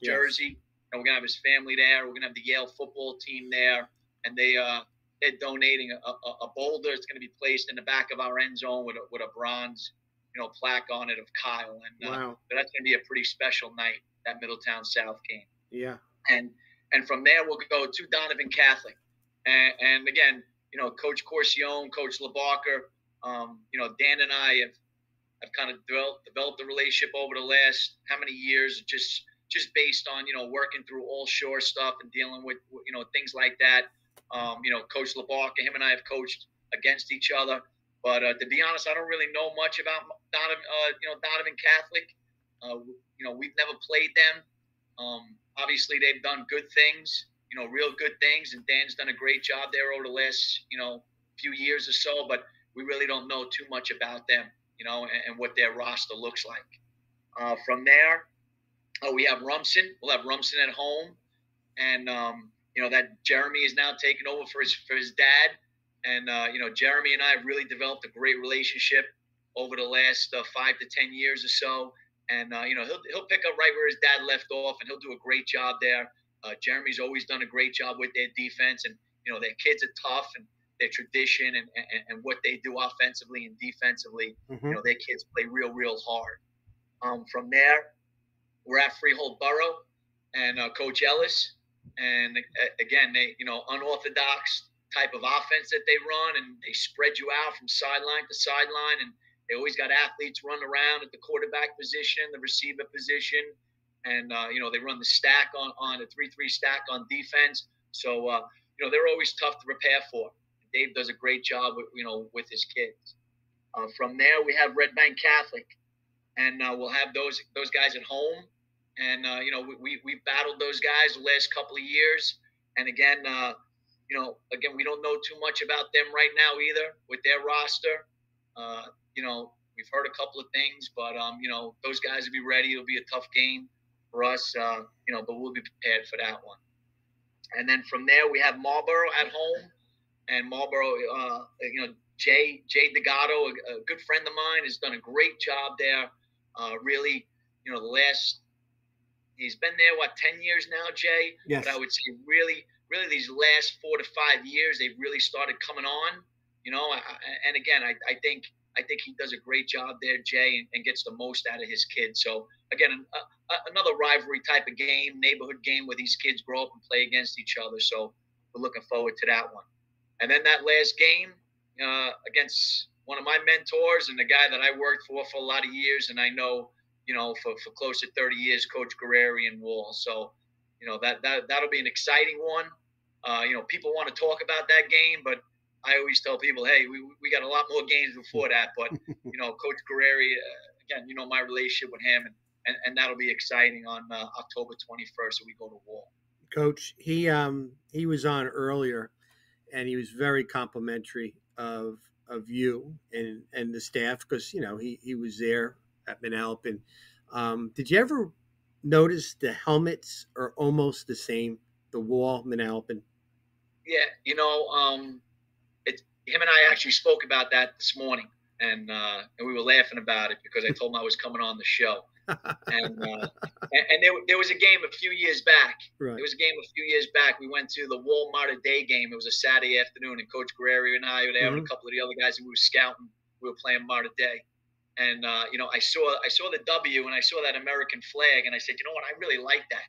jersey, and we're gonna have his family there. We're gonna have the Yale football team there, and they're donating a boulder. It's gonna be placed in the back of our end zone with a bronze plaque on it of Kyle. And wow. That's gonna be a pretty special night, that Middletown South game. Yeah. And from there we'll go to Donovan Catholic, and again, Coach Corcione, Coach LeBarker, Dan and I have kind of developed a relationship over the last how many years, just based on working through all shore stuff and dealing with things like that. Coach LeBarker, him and I have coached against each other, but to be honest, I don't really know much about Donovan Catholic. We've never played them. Obviously, they've done good things, real good things, and Dan's done a great job there over the last few years or so, but we really don't know too much about them, and what their roster looks like. From there, we have Rumson. We'll have Rumson at home, and that Jeremy is now taking over for his dad, and Jeremy and I have really developed a great relationship over the last 5 to 10 years or so, and he'll pick up right where his dad left off, and he'll do a great job there. Jeremy's always done a great job with their defense, and their kids are tough, and their tradition and what they do offensively and defensively. Mm-hmm. Their kids play real hard. From there, we're at Freehold Borough and Coach Ellis, and again, they unorthodox type of offense that they run, and they spread you out from sideline to sideline, and they always got athletes run around at the quarterback position, the receiver position, and they run the stack on the 3-3 stack on defense. So they're always tough to prepare for. Dave does a great job with his kids. From there, we have Red Bank Catholic, and we'll have those guys at home. And we've battled those guys the last couple of years. And again, we don't know too much about them right now either with their roster. We've heard a couple of things, but those guys will be ready. It'll be a tough game for us, but we'll be prepared for that one. And then from there, we have Marlboro at home. And Marlboro, Jay Degato, a good friend of mine, has done a great job there. Really, he's been there, 10 years now, Jay? Yes. But I would say really these last 4 to 5 years, they've really started coming on, and again, I think he does a great job there, Jay, and gets the most out of his kids. So again, another rivalry type of game, neighborhood game where these kids grow up and play against each other. So we're looking forward to that one. And then that last game against one of my mentors and the guy that I worked for a lot of years, and I know, for close to 30 years, Coach Guerreri and Wall. So, that'll be an exciting one. People want to talk about that game, but I always tell people, hey, we got a lot more games before that. But, Coach Guerreri, again, my relationship with him, and that'll be exciting on October 21st when we go to Wall. Coach, he was on earlier, and he was very complimentary of you and the staff because he was there at Manalapan. Did you ever notice the helmets are almost the same? The Wall, Manalapan. Yeah, it's him and I actually spoke about that this morning, and we were laughing about it because I told him I was coming on the show, and there was a game a few years back. Right. There was a game a few years back. We went to the Walmart Day game. It was a Saturday afternoon, and Coach Guerrero and I were there, and a Hmm. couple of the other guys, and we were scouting. We were playing Marta Day, and I saw the W, and I saw that American flag, and I said, you know what, I really like that.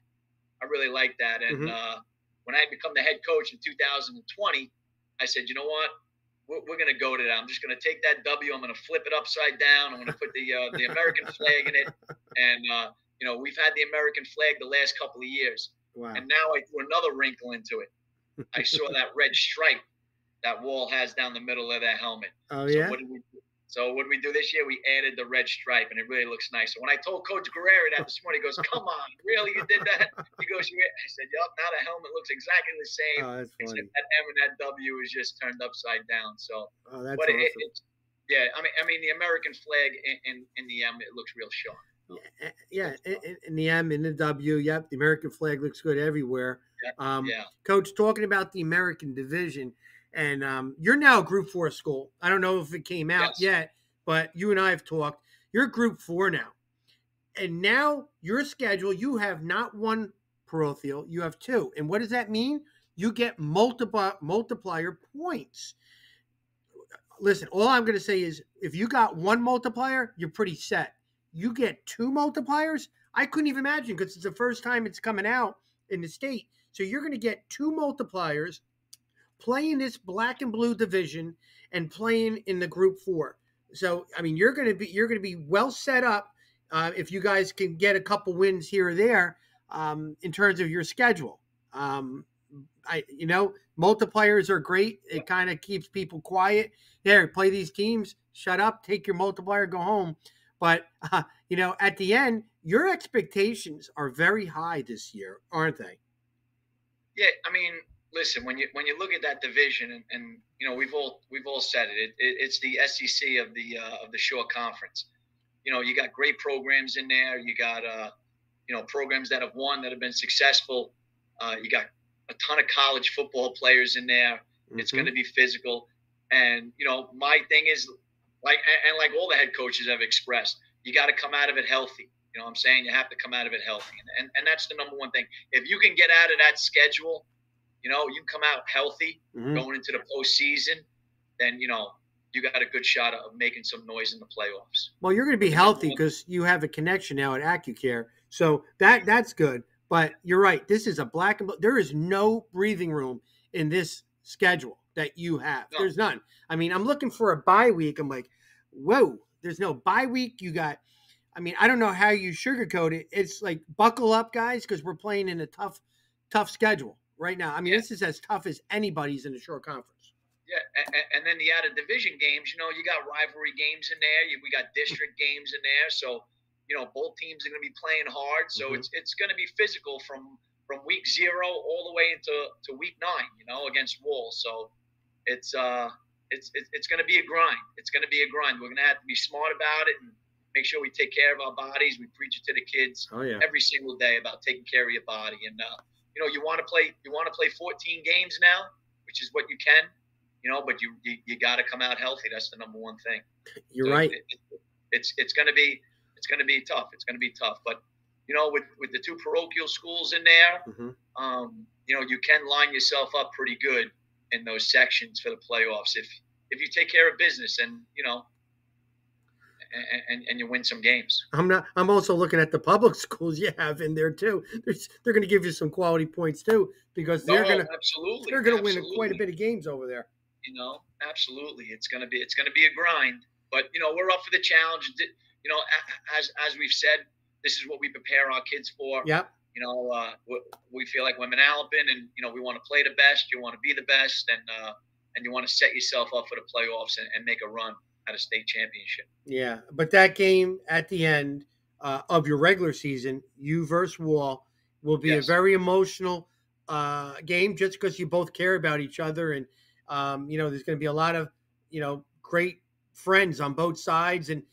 I really like that. And Hmm. when I had become the head coach in 2020, I said, you know what? We're going to go to that. I'm just going to take that W. I'm going to flip it upside down. I'm going to put the American flag in it. And, we've had the American flag the last couple of years. Wow. And now I threw another wrinkle into it. I saw that red stripe that Wall has down the middle of that helmet. Oh So yeah. what did we do? So what did we do this year? We added the red stripe, and it really looks nice. So when I told Coach Guerrero that this morning, he goes, "Come on, really? You did that?" He goes, I said, "Yup." Now the helmet looks exactly the same, Oh, that's except funny. that M and that W is just turned upside down. So, Oh, that's but awesome. it's yeah. I mean, the American flag in the M, it looks real sharp. You know? Yeah, Looks sharp. in the M, in the W, yep, the American flag looks good everywhere. Yeah, yeah, Coach, talking about the American division, and you're now a Group 4 school. I don't know if it came out yes, yet, but you and I have talked. You're Group 4 now. And now your schedule, you have not one parochial, you have two. And what does that mean? You get multiplier points. Listen, all I'm going to say is if you got one multiplier, you're pretty set. You get two multipliers, I couldn't even imagine because it's the first time it's coming out in the state. So you're going to get two multipliers playing this black and blue division and playing in the Group 4. So I mean, you're going to be well set up if you guys can get a couple wins here or there in terms of your schedule. Um, multipliers are great. It kind of keeps people quiet. There, play these teams. Shut up. Take your multiplier. Go home. But at the end, your expectations are very high this year, aren't they? yeah. I mean, listen, when you look at that division, and we've all said it's the SEC of the Shore Conference. You got great programs in there. You got programs that have won, that have been successful. You got a ton of college football players in there. It's going Mm-hmm. to be physical, and my thing is like all the head coaches have expressed, you got to come out of it healthy. You know what I'm saying? You have to come out of it healthy, and that's the number one thing. If you can get out of that schedule, you come out healthy Mm-hmm. going into the postseason, then you got a good shot of making some noise in the playoffs. Well, you're going to But be the number healthy one, because you have a connection now at Accucare, so that's good. But you're right. This is a black and blue. There is no breathing room in this schedule that you have. no, There's none. I mean, I'm looking for a bye week. I'm like, whoa. There's no bye week. You got. I mean, I don't know how you sugarcoat it. It's like buckle up, guys, because we're playing in a tough schedule right now. I mean, yeah, this is as tough as anybody's in the short conference. yeah, and then the out of division games, you got rivalry games in there. We got district games in there, so both teams are going to be playing hard. So Mm-hmm. it's going to be physical from week 0 all the way into week 9. Against Wall. So it's going to be a grind. It's going to be a grind. We're going to have to be smart about it and make sure we take care of our bodies. We preach it to the kids Oh yeah. every single day about taking care of your body. And you want to play 14 games now, which is what you can. But you got to come out healthy. That's the number one thing. You're So right. it's going to be tough. It's going to be tough. But with the two parochial schools in there, Mm-hmm. you can line yourself up pretty good in those sections for the playoffs if you take care of business and you win some games. I'm not. I'm also looking at the public schools you have in there too. They're going to give you some quality points too because they're No, gonna absolutely, they're gonna win quite a absolutely. bit of games over there. Absolutely. It's gonna be a grind, but we're up for the challenge. As we've said, this is what we prepare our kids for. Yep. We feel like we're Manalapan, and we want to play the best. You want to be the best, and you want to set yourself up for the playoffs and make a run at a state championship. Yeah, but that game at the end of your regular season, you versus Wall, will be a Yes. very emotional game just because you both care about each other, and there's going to be a lot of great friends on both sides, and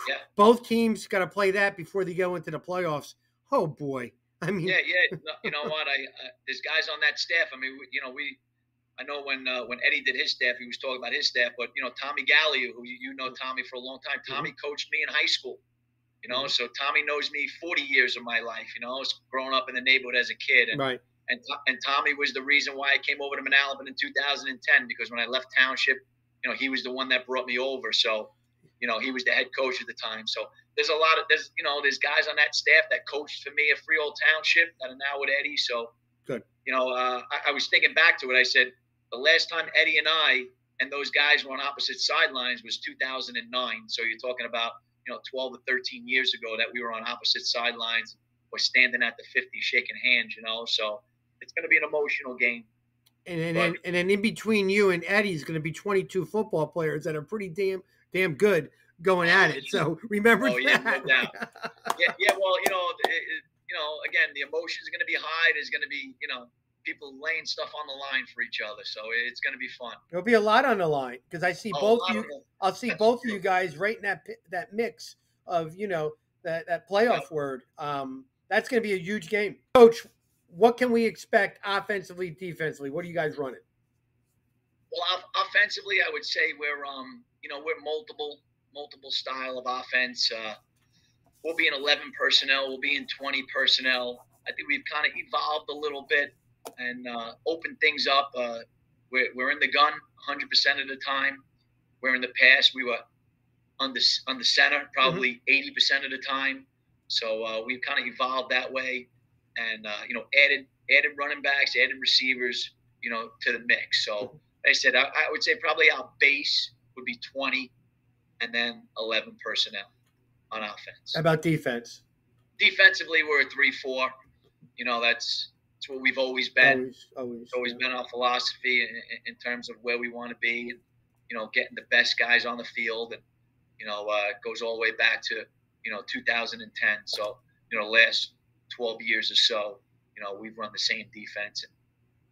Yeah. both teams got to play that before they go into the playoffs. Oh boy. I mean, Yeah, yeah. No, you know what? There's guys on that staff. I mean, I know when Eddie did his staff, he was talking about his staff. But Tommy Gallia, who you know Tommy for a long time. Tommy coached me in high school. So Tommy knows me 40 years of my life. Growing up in the neighborhood as a kid, right. and Tommy was the reason why I came over to Manalapan in 2010, because when I left Township, he was the one that brought me over. So, he was the head coach at the time. So there's guys on that staff that coached for me at Freehold Township that are now with Eddie. So, Good. I was thinking back to it. I said the last time Eddie and I and those guys were on opposite sidelines was 2009. So you're talking about 12 or 13 years ago that we were on opposite sidelines or standing at the 50 shaking hands. So it's going to be an emotional game. And then in between you and Eddie is going to be 22 football players that are pretty damn good going at it. So remember that. Yeah, no doubt. Yeah. Well, again, the emotions are going to be high. There's going to be, people laying stuff on the line for each other. So it's going to be fun. There'll be a lot on the line because I see both you. I'll see both of you guys right in that mix of that playoff word. That's going to be a huge game, Coach. What can we expect offensively, defensively? What are you guys running? Well, offensively, I would say we're multiple style of offense. We'll be in 11 personnel. We'll be in 20 personnel. I think we've kind of evolved a little bit and opened things up. We're in the gun 100% of the time. Where in the past we were on the center probably 80% of the time. So we've kind of evolved that way, and added running backs, added receivers, to the mix. So like I said, I would say probably our base would be 20, and then 11 personnel on offense. How about defense? Defensively, we're a 3-4. That's what we've always been. Always been our philosophy in terms of where we want to be, and getting the best guys on the field, and it goes all the way back to 2010. So last 12 years or so, we've run the same defense,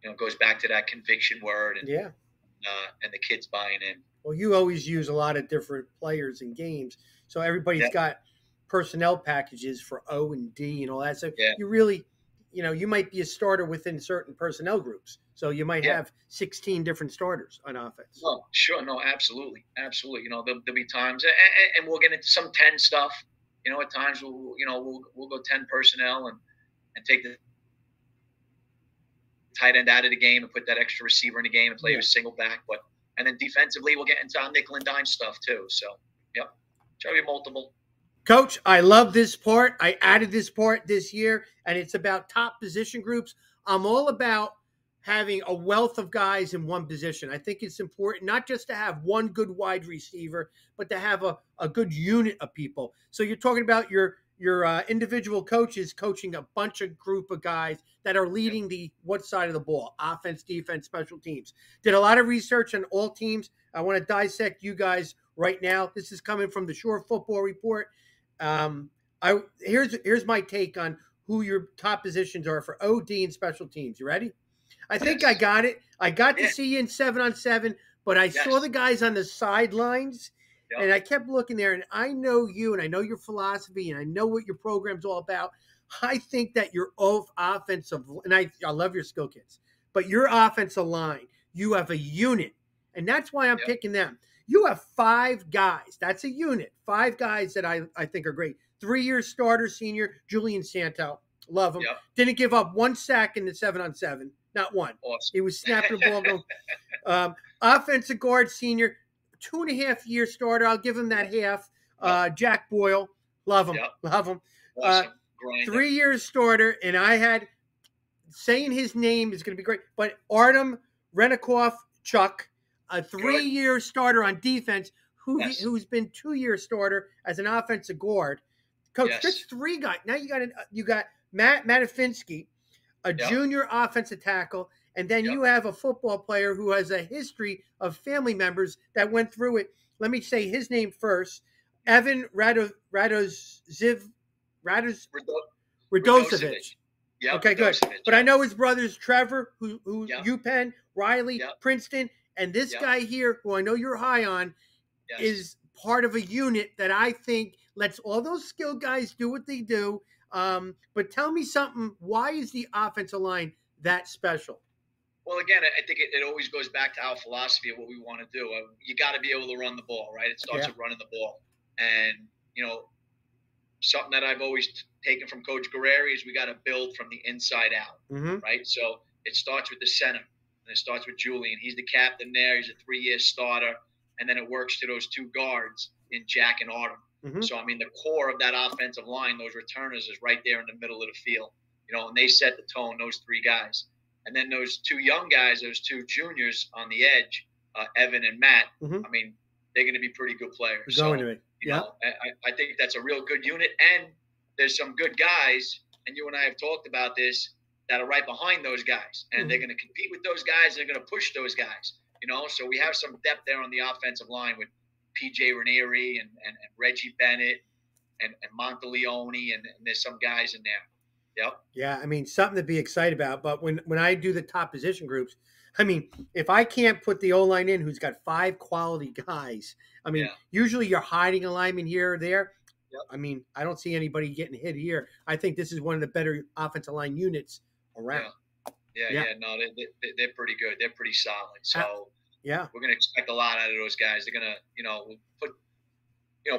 and it goes back to that conviction word, and and the kids buying in. Well, you always use a lot of different players in games, so everybody's got personnel packages for O and D and all that. So you really, you might be a starter within certain personnel groups. So you might have 16 different starters on offense. No, sure. No, absolutely. There'll be times, and we'll get into some 10 stuff. At times we'll go 10 personnel and take the tight end out of the game and put that extra receiver in the game and play with single back. And then defensively, we'll get into our nickel and dime stuff too. So, try to be multiple. Coach, I love this part. I added this part this year, and it's about top position groups. I'm all about having a wealth of guys in one position. I think it's important not just to have one good wide receiver, but to have a good unit of people. So you're talking about your individual coaches coaching a bunch of group of guys that are leading the what side of the ball, offense, defense, special teams. Did a lot of research on all teams. I want to dissect you guys right now. This is coming from the Shore Football Report. Here's my take on who your top positions are for OD and special teams. You ready? I think I got it. I got to see you in 7-on-7, but I saw the guys on the sidelines, and I kept looking there, and I know you, and I know your philosophy, and I know what your program's all about. I think that your offensive, and I love your skill kits, but your offensive line, you have a unit, and that's why I'm picking them. You have 5 guys. That's a unit. 5 guys that I think are great. 3-year starter, senior, Julian Santo. Love him. Didn't give up 1 sack in the 7-on-7. Not one. Awesome. He was snapping the ball. Going. Offensive guard, senior, 2.5-year starter. I'll give him that half. Jack Boyle. Love him. Love him. Awesome. 3-year starter, and I had saying his name is going to be great, but Artem Renikoff Chuck, a 3-year starter on defense, who's been 2-year starter as an offensive guard. Coach, just 3 guys. Now you got Matt Matafinsky, a junior offensive tackle, and then you have a football player who has a history of family members that went through it. Let me say his name first. Evan Radozovic. Okay, good. But I know his brothers Trevor, who UPenn, Riley, Princeton, and this guy here, who I know you're high on, is part of a unit that I think lets all those skilled guys do what they do. But tell me something. Why is the offensive line that special? Well, again, I think it always goes back to our philosophy of what we want to do. You got to be able to run the ball, right? It starts Yeah. with running the ball. And, something that I've always taken from Coach Guerreri is we got to build from the inside out, Mm-hmm. right? So it starts with the center, and it starts with Julian. He's the captain there. He's a 3-year starter, and then it works to those two guards in Jack and Autumn. Mm-hmm. So I mean, the core of that offensive line, those returners, is right there in the middle of the field. And they set the tone. Those three guys, and then those two young guys, those two juniors on the edge, Evan and Matt. Mm-hmm. I mean, they're going to be pretty good players. We're going to it. Yeah. I think that's a real good unit. And there's some good guys, and you and I have talked about this, that are right behind those guys. And they're going to compete with those guys, and they're going to push those guys. So we have some depth there on the offensive line with PJ Ranieri and Reggie Bennett and Monteleone, and there's some guys in there. Yep. Yeah, I mean, something to be excited about. But when I do the top position groups, I mean, if I can't put the O-line in who's got 5 quality guys, I mean, usually you're hiding a lineman here or there. Yep. I mean, I don't see anybody getting hit here. I think this is one of the better offensive line units around. Yeah. No, they're pretty good. They're pretty solid. So we're going to expect a lot out of those guys. They're going to,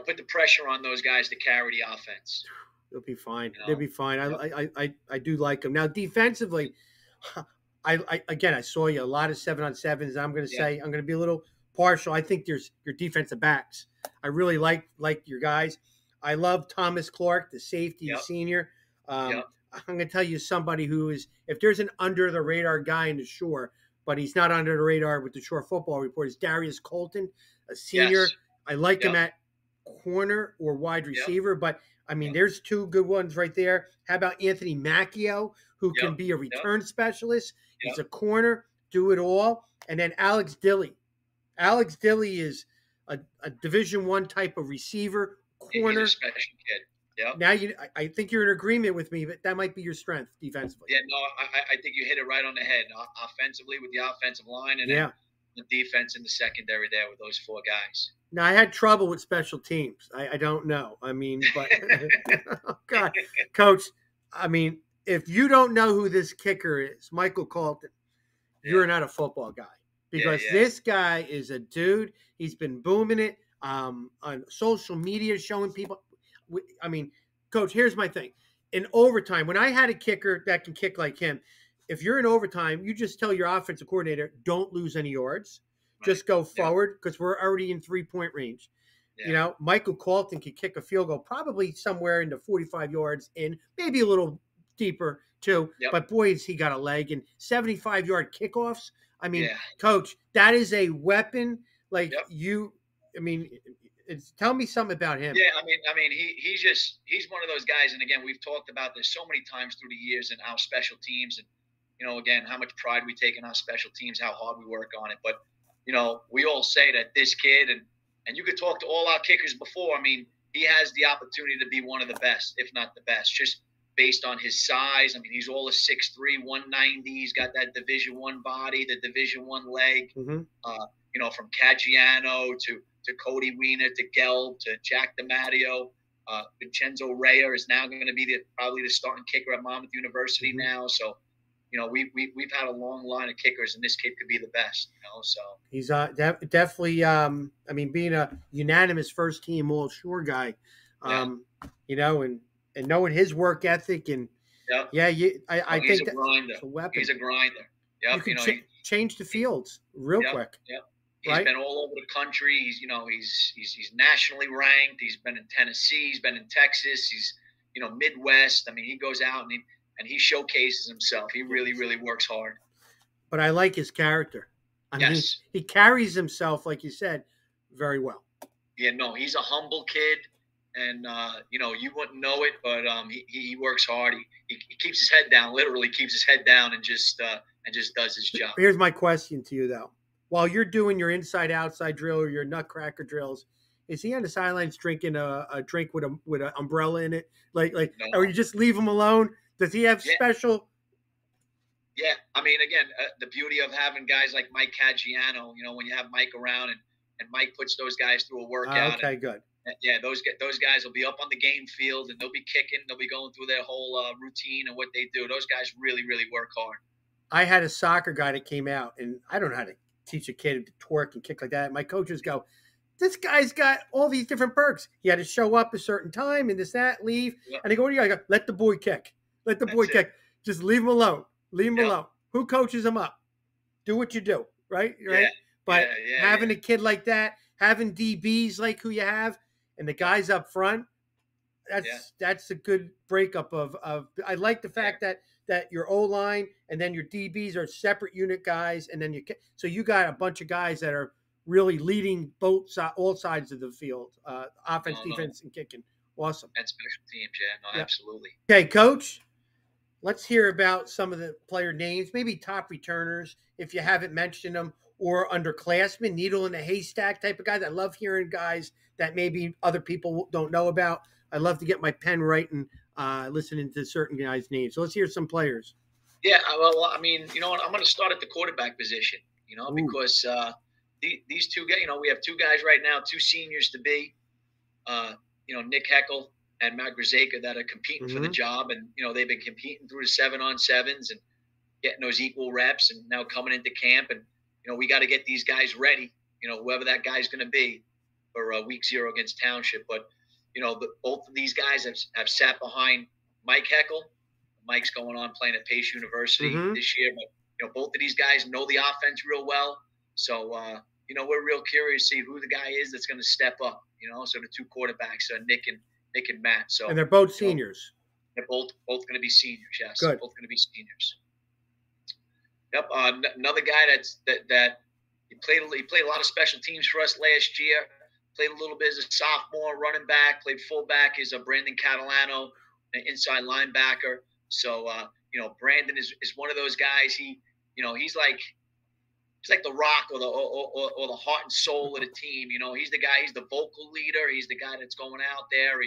put the pressure on those guys to carry the offense. They'll be fine. They'll be fine. I do like them. Now defensively, I saw you a lot of 7-on-7s. I'm going to say I'm going to be a little partial. I think there's your defensive backs. I really like your guys. I love Thomas Clark, the safety senior. I'm going to tell you somebody who is, if there's an under the radar guy in the Shore, but he's not under the radar with the Shore Football Report, is Darius Colton, a senior. Yes. I like him at corner or wide receiver, but I mean, there's 2 good ones right there. How about Anthony Macchio, who can be a return specialist? He's a corner, do it all. And then Alex Dilley. Alex Dilley is a Division I type of receiver, corner. He's a special kid. Yeah. Now I think you're in agreement with me, but that might be your strength defensively. Yeah, no, I think you hit it right on the head. Offensively with the offensive line, and then the defense in the secondary there with those 4 guys. Now, I had trouble with special teams. I don't know. I mean, but oh God, Coach, I mean, if you don't know who this kicker is, Michael Colton, you're not a football guy, because this guy is a dude. He's been booming it on social media, showing people. I mean, Coach, here's my thing. In overtime, when I had a kicker that can kick like him, if you're in overtime, you just tell your offensive coordinator, don't lose any yards. Just go forward, because we're already in 3-point range. Yeah. Michael Colton could kick a field goal probably somewhere in the 45 yards in, maybe a little deeper too. Yep. But boy, has he got a leg. And 75-yard kickoffs. I mean, Coach, that is a weapon. Like tell me something about him. Yeah, I mean, he's one of those guys. And again, we've talked about this so many times through the years, and our special teams, and again, how much pride we take in our special teams, how hard we work on it. But we all say that this kid, and you could talk to all our kickers before. I mean, he has the opportunity to be one of the best, if not the best, just based on his size. I mean, he's all a 6'3", 190. He's got that Division I body, the Division I leg. Mm-hmm. From Caggiano to Cody Weiner to Gelb to Jack DiMatteo. Vincenzo Rea is now going to be probably the starting kicker at Monmouth University now. So, we've had a long line of kickers, and this kid could be the best. So he's definitely. I mean, being a unanimous first team All Shore guy, and knowing his work ethic, and I think that's a weapon. He's a grinder. Yep. You can change the fields real quick. Yep. He's been all over the country. He's he's nationally ranked. He's been in Tennessee. He's been in Texas. He's Midwest. I mean, he goes out and he showcases himself. He really, really works hard. But I like his character. I mean, he carries himself, like you said, very well. Yeah, no, he's a humble kid, and you wouldn't know it, but he works hard. He keeps his head down, literally keeps his head down, and just does his job. Here's my question to you, though. While you're doing your inside-outside drill or your nutcracker drills, is he on the sidelines drinking a drink with an umbrella in it? Like, no. Or you just leave him alone? Does he have special? Yeah, I mean, again, the beauty of having guys like Mike Caggiano, when you have Mike around, and Mike puts those guys through a workout. Okay, good. Yeah, those guys will be up on the game field and they'll be kicking. They'll be going through their whole routine and what they do. Those guys really, really work hard. I had a soccer guy that came out, and I don't know how to teach a kid to twerk and kick like that. My coaches go, this guy's got all these different perks. He had to show up a certain time and this, that, leave. Yep, And I go, what do you got? I go, let the boy kick. Let the boy that's it. kick. Just leave him alone. Leave him Yep. alone. Who coaches him up? Do what you do, right? Yeah. Right. But having Yeah. a kid like that, having DBs like who you have, and the guys up front, that's a good breakup of. I like the fact that your O line and then your DBs are separate unit guys, and then so you got a bunch of guys that are really leading all sides of the field, offense, No, defense, and kicking. Awesome. and special teams. Yeah, no, absolutely. Okay, coach. Let's hear about some of the player names, maybe top returners if you haven't mentioned them, or underclassmen, needle in a haystack type of guys. I love hearing guys that maybe other people don't know about. I love to get my pen right and listening to certain guys' names. So let's hear some players. Yeah, well, I mean, you know what? I'm going to start at the quarterback position. Ooh. Because these two guys. We have two guys right now, two seniors to be. Nick Heckel and Matt Grzeka that are competing for the job, and they've been competing through the 7-on-7s and getting those equal reps, and now coming into camp, and we got to get these guys ready. Whoever that guy's going to be for week 0 against Township, but both of these guys have sat behind Mike Heckel. Mike's going on playing at Pace University this year, but both of these guys know the offense real well, so we're real curious to see who the guy is that's going to step up. So the two quarterbacks, Nick and Matt. So and they're both seniors. They're both going to be seniors. Yes, good. Both going to be seniors. Yep. Another guy that he played a lot of special teams for us last year. Played a little bit as a sophomore, running back. Played fullback. Is Brandon Catalano, an inside linebacker. So Brandon is one of those guys. He's like the rock or the heart and soul of the team. He's the guy. He's the vocal leader. He's the guy that's going out there.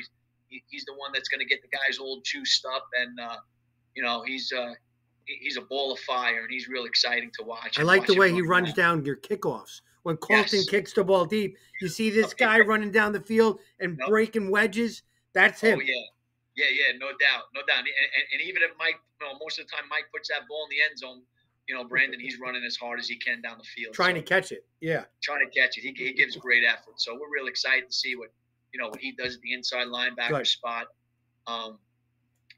He's the one that's going to get the guys all juiced up, and he's a ball of fire, and he's real exciting to watch. I like the way he runs down your kickoffs. When Colton kicks the ball deep, you see this guy running down the field and breaking wedges. That's him. Oh yeah, no doubt. And even if Mike, most of the time Mike puts that ball in the end zone. Brandon, he's running as hard as he can down the field. Trying to catch it. Yeah. Trying to catch it. He gives great effort. So we're real excited to see what he does at the inside linebacker spot. A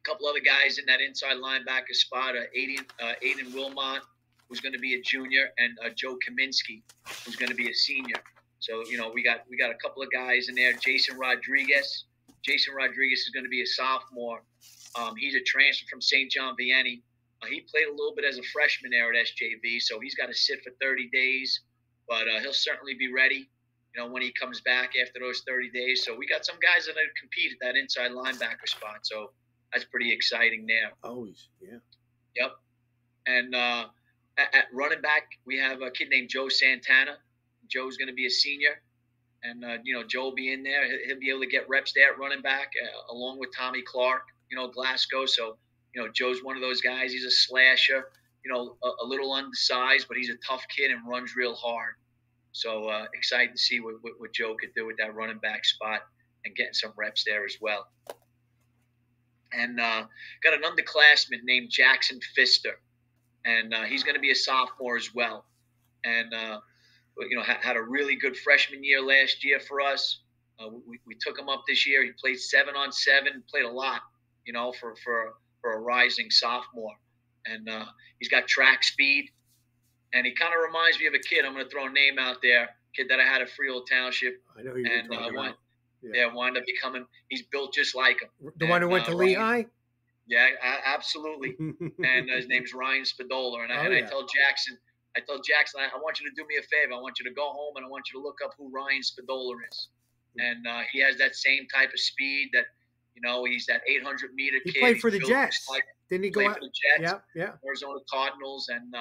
couple other guys in that inside linebacker spot, Aiden Wilmot, who's going to be a junior, and Joe Kaminsky, who's going to be a senior. So, we got a couple of guys in there. Jason Rodriguez is going to be a sophomore. He's a transfer from St. John Vianney. He played a little bit as a freshman there at SJV, so he's got to sit for 30 days, but he'll certainly be ready, when he comes back after those 30 days. So we got some guys that are going to compete at that inside linebacker spot, so that's pretty exciting there. Always, yeah. Yep. And at running back, we have a kid named Joe Santana. Joe's going to be a senior, and, Joe will be in there. He'll be able to get reps there at running back along with Tommy Clark, Glasgow, so Joe's one of those guys. He's a slasher, a little undersized, but he's a tough kid and runs real hard. So excited to see what Joe could do with that running back spot and getting some reps there as well. And got an underclassman named Jackson Pfister, and he's going to be a sophomore as well. And had a really good freshman year last year for us. We took him up this year. He played 7-on-7, played a lot, for a rising sophomore, and he's got track speed, and he kind of reminds me of a kid. I'm going to throw a name out there, kid that I had at Freehold Township. I know who you're talking about. Wind up becoming. He's built just like him. The one who went to Lehigh. Yeah, absolutely. And his name's Ryan Spadola, and I told Jackson, I want you to do me a favor. I want you to go home and I want you to look up who Ryan Spadola is, and he has that same type of speed that. He's that 800-meter kid. He played for the Jets. Didn't he go out? For the Jets, yeah. Arizona Cardinals, and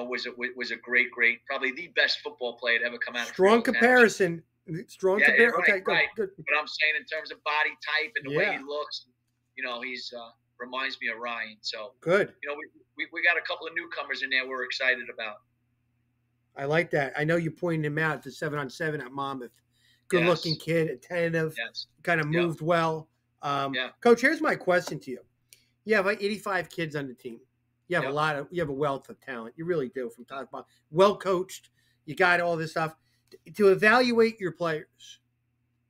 was a great, probably the best football player to ever come out of Strong comparison. Strong comparison. Right, okay, good, right. good. But I'm saying in terms of body type and the way he looks, he's reminds me of Ryan. So good. We got a couple of newcomers in there we're excited about. I like that. I know you pointed him out at the 7-on-7 at Monmouth. good-looking Yes. kid, attentive, Yes. kind of Yeah. moved well. Yeah. Coach, here's my question to you. You have like 85 kids on the team. You have Yeah. you have a wealth of talent. You really do from top to bottom. Well coached. You got all this stuff to evaluate your players.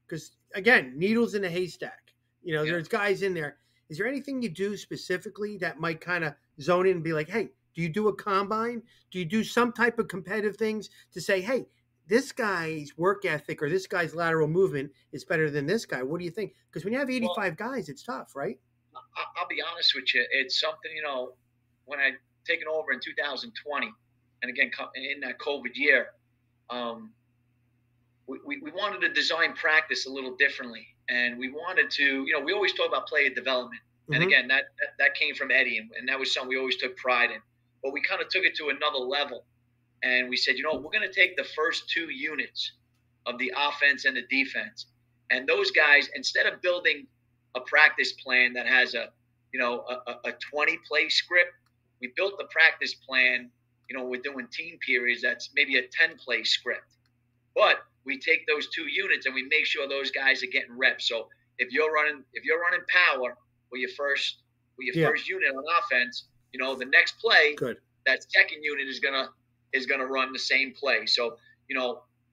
Because again, needles in a haystack. Yeah. There's guys in there. Is there anything you do specifically that might kind of zone in and be like, hey, do you do a combine? Do you do some type of competitive things to say, hey, this guy's work ethic or this guy's lateral movement is better than this guy? What do you think? Because when you have Well, 85 guys, it's tough, right? I'll be honest with you. It's something, when I taken over in 2020, and again in that COVID year, um, we wanted to design practice a little differently, and we wanted to, we always talk about player development, and Mm-hmm. again that came from Eddie, and that was something we always took pride in. But we kind of took it to another level, and we said, we're going to take the first two units of the offense and the defense, and those guys, instead of building a practice plan that has a 20 play script, we built the practice plan. We're doing team periods that's maybe a 10 play script, but we take those two units and we make sure those guys are getting reps. So if you're running power with your Yeah. first unit on offense, the next play, Good. that second unit is gonna run the same play. So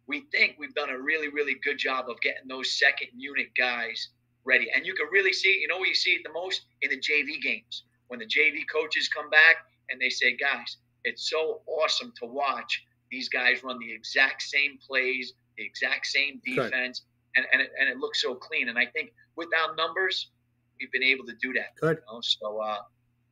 we think we've done a really, really good job of getting those second unit guys ready. And you can really see, where you see it the most in the JV games, when the JV coaches come back and they say, guys, it's so awesome to watch these guys run the exact same plays, the exact same Good. defense, and it looks so clean. And I think with our numbers, we've been able to do that. Good. So,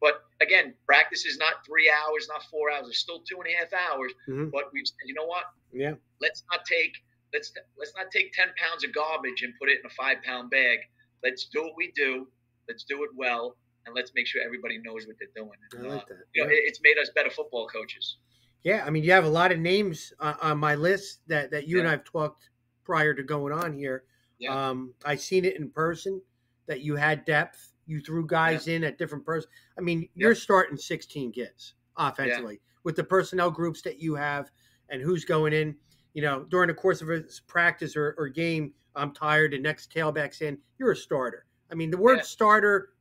but again, practice is not 3 hours, not 4 hours. It's still 2.5 hours. Mm-hmm. But we've said, you know what? Yeah. Let's not take 10 pounds of garbage and put it in a 5-pound bag. Let's do what we do. Let's do it well, and let's make sure everybody knows what they're doing. And, I like that. it's made us better football coaches. Yeah, I mean, you have a lot of names on my list that you and Yeah. I've talked prior to going on here. Yeah. I seen it in person that you had depth. You threw guys in at different person. I mean, you're starting 16 kids offensively with the personnel groups that you have and who's going in. During the course of a practice or game, I'm tired. The next tailback's in. You're a starter. I mean, the word starter,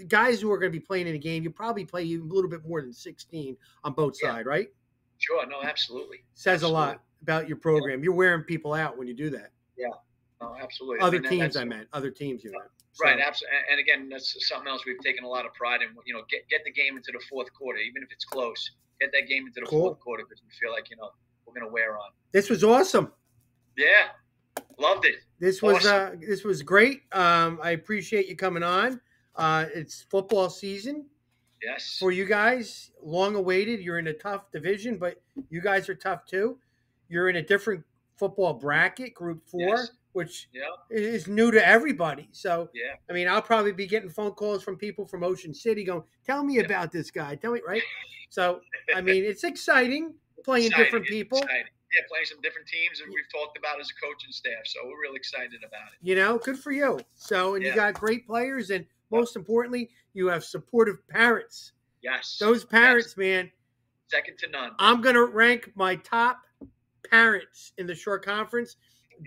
guys who are going to be playing in a game, you probably play a little bit more than 16 on both sides, right? Sure. No, absolutely. Says a lot about your program. You're wearing people out when you do that. Yeah. No, absolutely. Other teams, other teams, you meant. Right. Absolutely. And again, that's something else we've taken a lot of pride in. Get the game into the fourth quarter, even if it's close. Get that game into the fourth quarter because we feel like we're going to wear on. This was awesome. Yeah, loved it. This was great. I appreciate you coming on. It's football season. Yes. For you guys, long awaited. You're in a tough division, but you guys are tough too. You're in a different football bracket, Group 4, which is new to everybody. So, I mean, I'll probably be getting phone calls from people from Ocean City going, tell me about this guy. Tell me, right? So, I mean, it's exciting playing different people. Yeah, playing some different teams that we've talked about as a coaching staff. So we're really excited about it. Good for you. So, and you got great players, and most importantly, you have supportive parents. Yes. Those parents, man. Second to none. I'm going to rank my top parents in the short conference.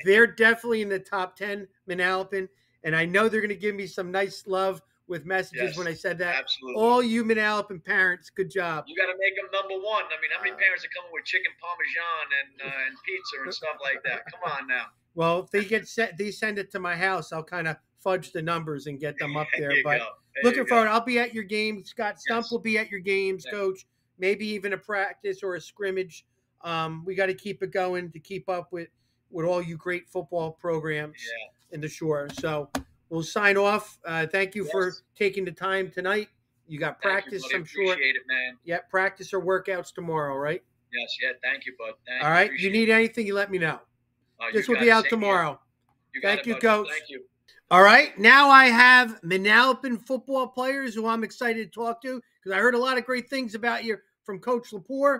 They're definitely in the top 10, Manalapan. And I know they're going to give me some nice love with messages when I said that. Absolutely. All you Manalapan parents, good job. You got to make them number one. I mean, how many parents are coming with chicken parmesan and pizza and stuff like that? Come on now. Well, if they send it to my house, I'll kind of fudge the numbers and get them up there. But looking forward, I'll be at your game. Scott Stump will be at your games, Coach. Maybe even a practice or a scrimmage. We got to keep it going to keep up with all you great football programs in the Shore. So we'll sign off. Thank you for taking the time tonight. You got practice, I'm sure. Appreciate it, man. Yeah, practice or workouts tomorrow, right? Yes, thank you, bud. All right, you need anything, you let me know. This will be out tomorrow. Thank you, Coach. Thank you. All right, now I have Manalapan football players who I'm excited to talk to because I heard a lot of great things about you from Coach Lepore.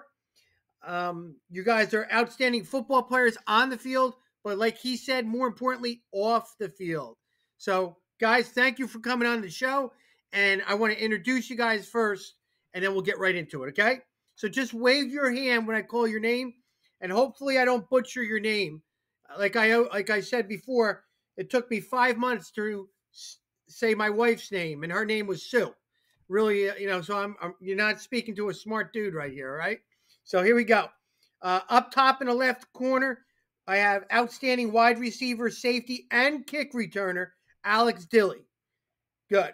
You guys are outstanding football players on the field, but like he said, more importantly, off the field. So, guys, thank you for coming on the show, and I want to introduce you guys first, and then we'll get right into it, okay? So just wave your hand when I call your name, and hopefully I don't butcher your name. like I said before, it took me 5 months to say my wife's name, and her name was Sue. Really, so you're not speaking to a smart dude right here, right? So here we go. Up top in the left corner, I have outstanding wide receiver, safety, and kick returner, Alex Dilly. Good.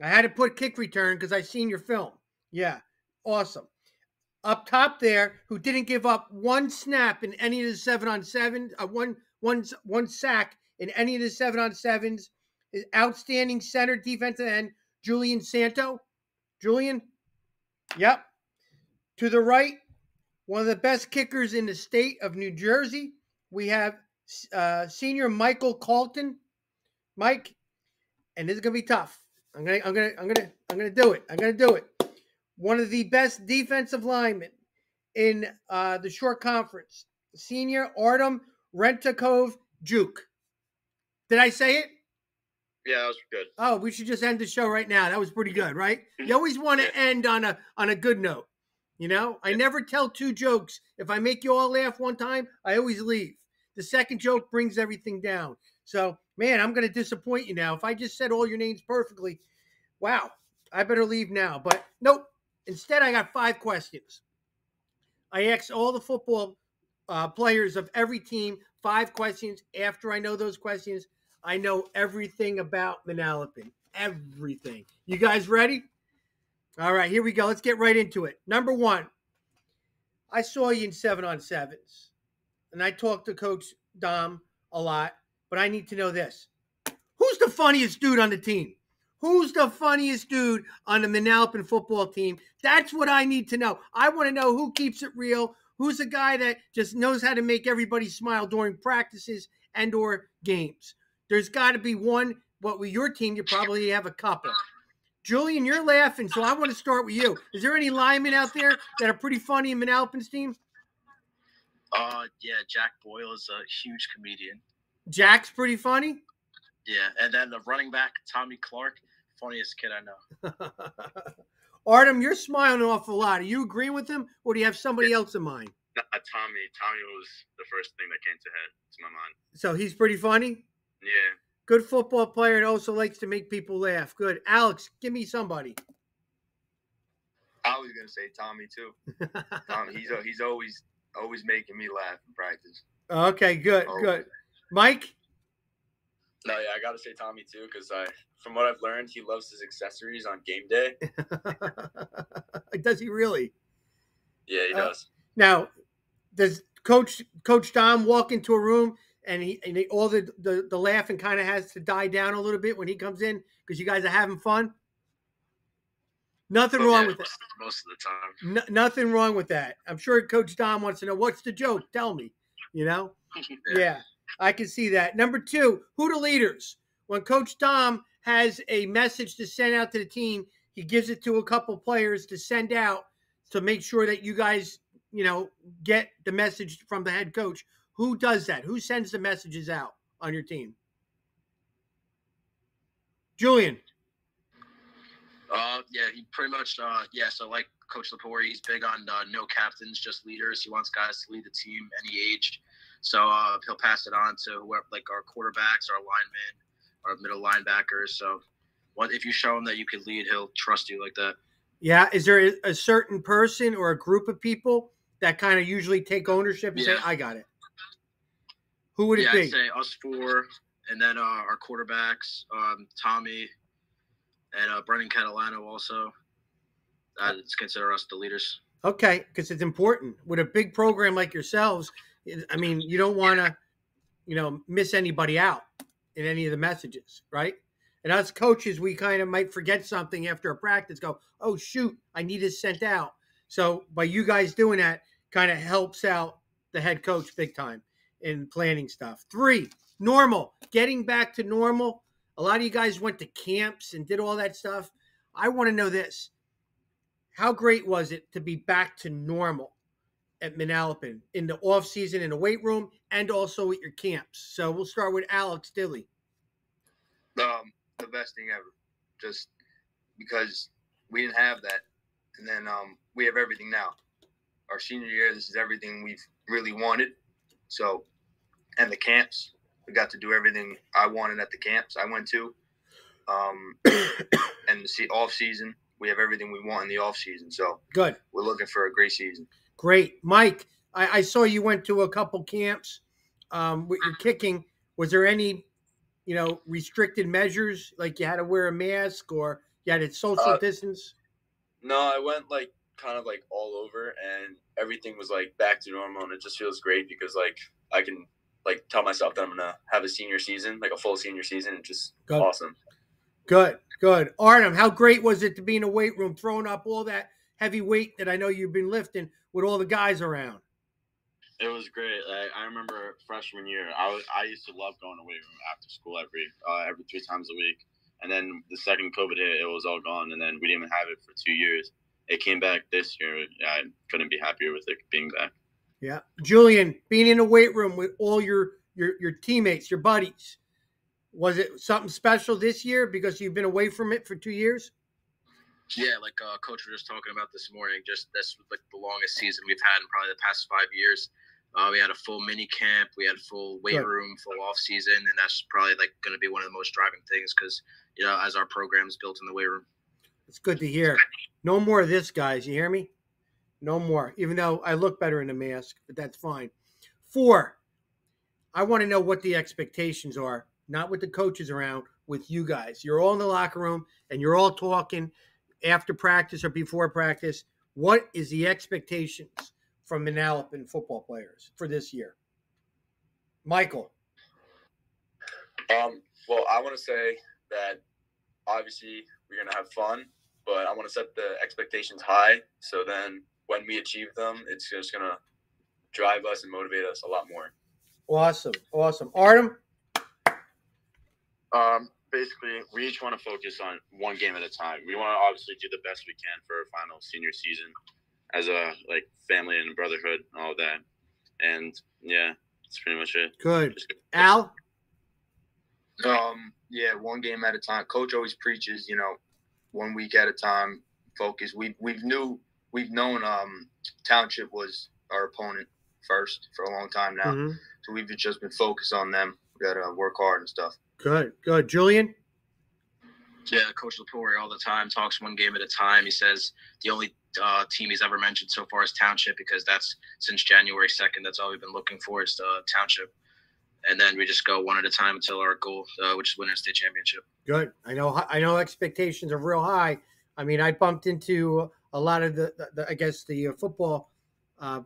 I had to put kick return because I seen your film. Yeah, awesome. Up top there, who didn't give up one snap in any of the 7-on-7, one sack in any of the 7-on-7s, is outstanding center defensive end, Julian Santo. Julian? Yep. To the right, one of the best kickers in the state of New Jersey, we have senior Michael Colton. Mike, and this is gonna be tough. I'm gonna do it. I'm gonna do it. One of the best defensive linemen in the short conference, senior Artem Rentakov Juke. Did I say it? Yeah, that was good. Oh, we should just end the show right now. That was pretty good, right? You always want to end on a good note. I never tell two jokes. If I make you all laugh one time, I always leave. The second joke brings everything down. So, man, I'm going to disappoint you now. If I just said all your names perfectly, wow, I better leave now. But nope. Instead, I got 5 questions. I asked all the football players of every team 5 questions. After I know those questions, I know everything about Manalapan. Everything. You guys ready? All right, here we go. Let's get right into it. Number 1, I saw you in 7-on-7s, and I talked to Coach Dom a lot, but I need to know this. Who's the funniest dude on the team? Who's the funniest dude on the Manalapan football team? That's what I need to know. I want to know who keeps it real, who's the guy that just knows how to make everybody smile during practices and or games. There's got to be one. But with your team, you probably have a couple. Julian, you're laughing, so I want to start with you. Is there any linemen out there that are pretty funny in Manalapan's team? Yeah, Jack Boyle is a huge comedian. Jack's pretty funny? Yeah, and then the running back, Tommy Clark, funniest kid I know. Artem, you're smiling an awful lot. Are you agreeing with him, or do you have somebody else in mind? Tommy. Tommy was the first thing that came to my mind. So he's pretty funny? Yeah. Good football player and also likes to make people laugh. Good. Alex, give me somebody. I was gonna say Tommy too. Tommy, he's always making me laugh in practice. Okay, good, good. Mike? No, yeah, I got to say Tommy too, because from what I've learned, he loves his accessories on game day. Does he really? Yeah, he does. Now, does Coach Dom walk into a room and all the laughing kind of has to die down a little bit when he comes in because you guys are having fun? Nothing wrong with that. Most of the time. Nothing wrong with that. I'm sure Coach Dom wants to know, what's the joke? Tell me, Yeah, I can see that. Number 2, who the leaders? When Coach Dom has a message to send out to the team, he gives it to a couple players to send out to make sure that you guys, get the message from the head coach. Who does that? Who sends the messages out on your team? Julian. Yeah, he pretty much, so like Coach Lepore, he's big on no captains, just leaders. He wants guys to lead the team any age. So he'll pass it on to whoever, like our quarterbacks, our linemen, our middle linebackers. So if you show him that you can lead, he'll trust you like that. Yeah. Is there a certain person or a group of people that kind of usually take ownership and say, I got it? Who would it be? I'd say us 4, and then our quarterbacks, Tommy, and Brendan Catalano also. I'd consider us the leaders. Okay, because it's important. With a big program like yourselves, I mean, you don't want to, miss anybody out in any of the messages, right? And us coaches, we kind of might forget something after a practice, go, oh, shoot, I need this sent out. So by you guys doing that, kind of helps out the head coach big time in planning stuff. 3, normal. Getting back to normal. A lot of you guys went to camps and did all that stuff. I want to know this. How great was it to be back to normal at Manalapan in the off season, in the weight room, and also at your camps? So we'll start with Alex Dilly. The best thing ever, just because we didn't have that, and then we have everything now. Our senior year, this is everything we've really wanted. So and the camps. We got to do everything I wanted at the camps I went to. And the off season, we have everything we want in the off season. So Good. we're looking for a great season. Great. Mike, I saw you went to a couple camps with your kicking. Was there any, restricted measures, like you had to wear a mask or you had to social distance? No, I went kind of all over, and everything was back to normal, and it just feels great because I can tell myself that I'm gonna have a senior season, a full senior season, and just Good. awesome. Good. Artem, how great was it to be in a weight room, throwing up all that heavy weight that I know you've been lifting with all the guys around? It was great. I remember freshman year, I used to love going to weight room after school every 3 times a week. And then the second COVID hit, it was all gone, and then we didn't even have it for 2 years. It came back this year. I couldn't be happier with it being back. Yeah, Julian, being in a weight room with all your teammates, your buddies, was it something special this year because you've been away from it for 2 years? Yeah, Coach was just talking about this morning. Just that's the longest season we've had in probably the past 5 years. We had a full mini camp, we had a full weight room, full off season, and that's probably going to be one of the most driving things because as our program is built in the weight room. It's good to hear. No more of this, guys. You hear me? No more. Even though I look better in a mask, but that's fine. 4, I want to know what the expectations are, not with the coaches around, with you guys. You're all in the locker room and you're all talking after practice or before practice. What is the expectations from Manalapan football players for this year? Michael. Well, I want to say that obviously we're going to have fun, but I want to set the expectations high. So then when we achieve them, it's just going to drive us and motivate us a lot more. Awesome. Artem? Basically, we each want to focus on one game at a time. We want to obviously do the best we can for our final senior season as a family and brotherhood and all that. And yeah, that's pretty much it. Good. Al? Yeah, one game at a time. Coach always preaches, 1 week at a time, focus. We've known Township was our opponent first for a long time now. Mm-hmm. So we've just been focused on them. We got to work hard and stuff. Good. Julian? Yeah, Coach Lepore all the time talks one game at a time. He says the only team he's ever mentioned so far is Township because that's since January 2nd. That's all we've been looking for is Township. And then we just go one at a time until our goal, which is winning a state championship. Good. I know expectations are real high. I mean, I bumped into a lot of the football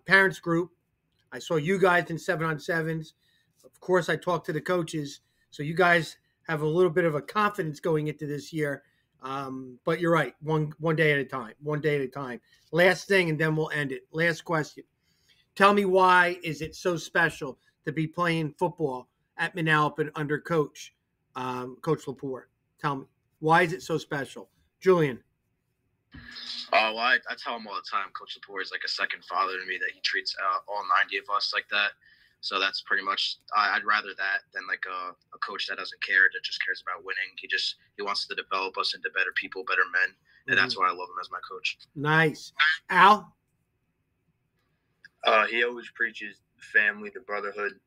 parents group. I saw you guys in 7-on-7s. Of course, I talked to the coaches. So you guys have a little bit of a confidence going into this year. But you're right. One day at a time. Last thing, and then we'll end it. Last question. Tell me, why is it so special to be playing football at Manalapan under Coach Lepore? Tell me, why is it so special? Julian. Oh, well, I tell him all the time, Coach Lepore is like a second father to me, that he treats all 90 of us like that. So that's pretty much, I'd rather that than a coach that doesn't care, that just cares about winning. He wants to develop us into better people, better men. And that's why I love him as my coach. Nice. Al? He always preaches family, the brotherhood.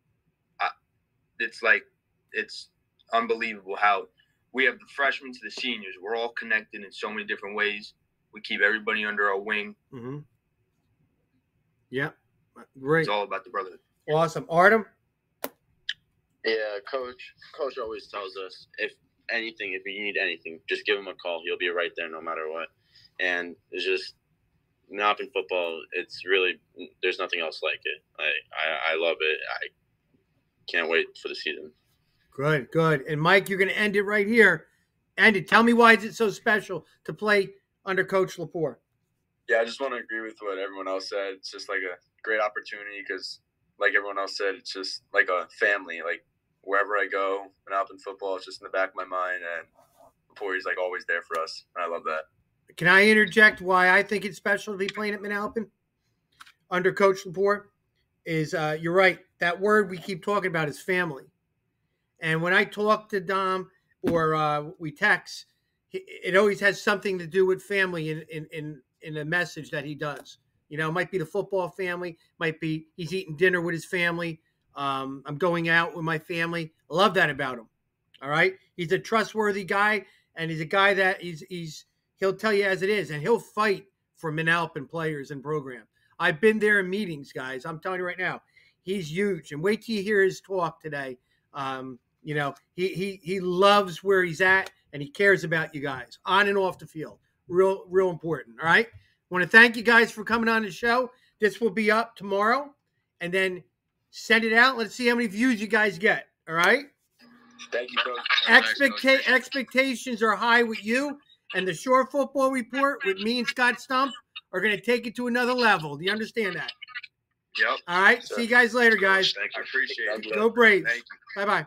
It's unbelievable how we have the freshmen to the seniors. We're all connected in so many different ways. We keep everybody under our wing. Mm-hmm. Yeah, great. It's all about the brotherhood. Awesome. Artem? Yeah, Coach always tells us, if you need anything, just give him a call. He'll be right there no matter what. And it's just, not in football, it's really, there's nothing else like it. I love it. I can't wait for the season. Good. And Mike, you're going to end it right here. Tell me, why is it so special to play under Coach Lepore? Yeah, I just want to agree with what everyone else said. It's just like a great opportunity because, like everyone else said, it's just like a family. Like wherever I go, when I'm in football, it's just in the back of my mind, and Lepore is always there for us. And I love that. Can I interject why I think it's special to be playing at Manalapan under Coach Lepore? Is you're right. That word we keep talking about is family. And when I talk to Dom or we text, it always has something to do with family in the message that he does. It might be the football family, might be he's eating dinner with his family. I'm going out with my family. I love that about him. All right. He's a trustworthy guy, and he's a guy that he'll tell you as it is, and he'll fight for Manalapan players and program. I've been there in meetings, guys. I'm telling you right now, he's huge. And wait till you hear his talk today. You know, he loves where he's at, and he cares about you guys on and off the field. Real important. All right. Want to thank you guys for coming on the show. This will be up tomorrow, and then send it out. Let's see how many views you guys get. All right. Thank you, Coach. Expectations are high with you, and the Shore Football Report with me and Scott Stump are going to take it to another level. Do you understand that? Yep. All right. See you guys later, guys. Thank you. I appreciate it. Go Braves. Bye-bye.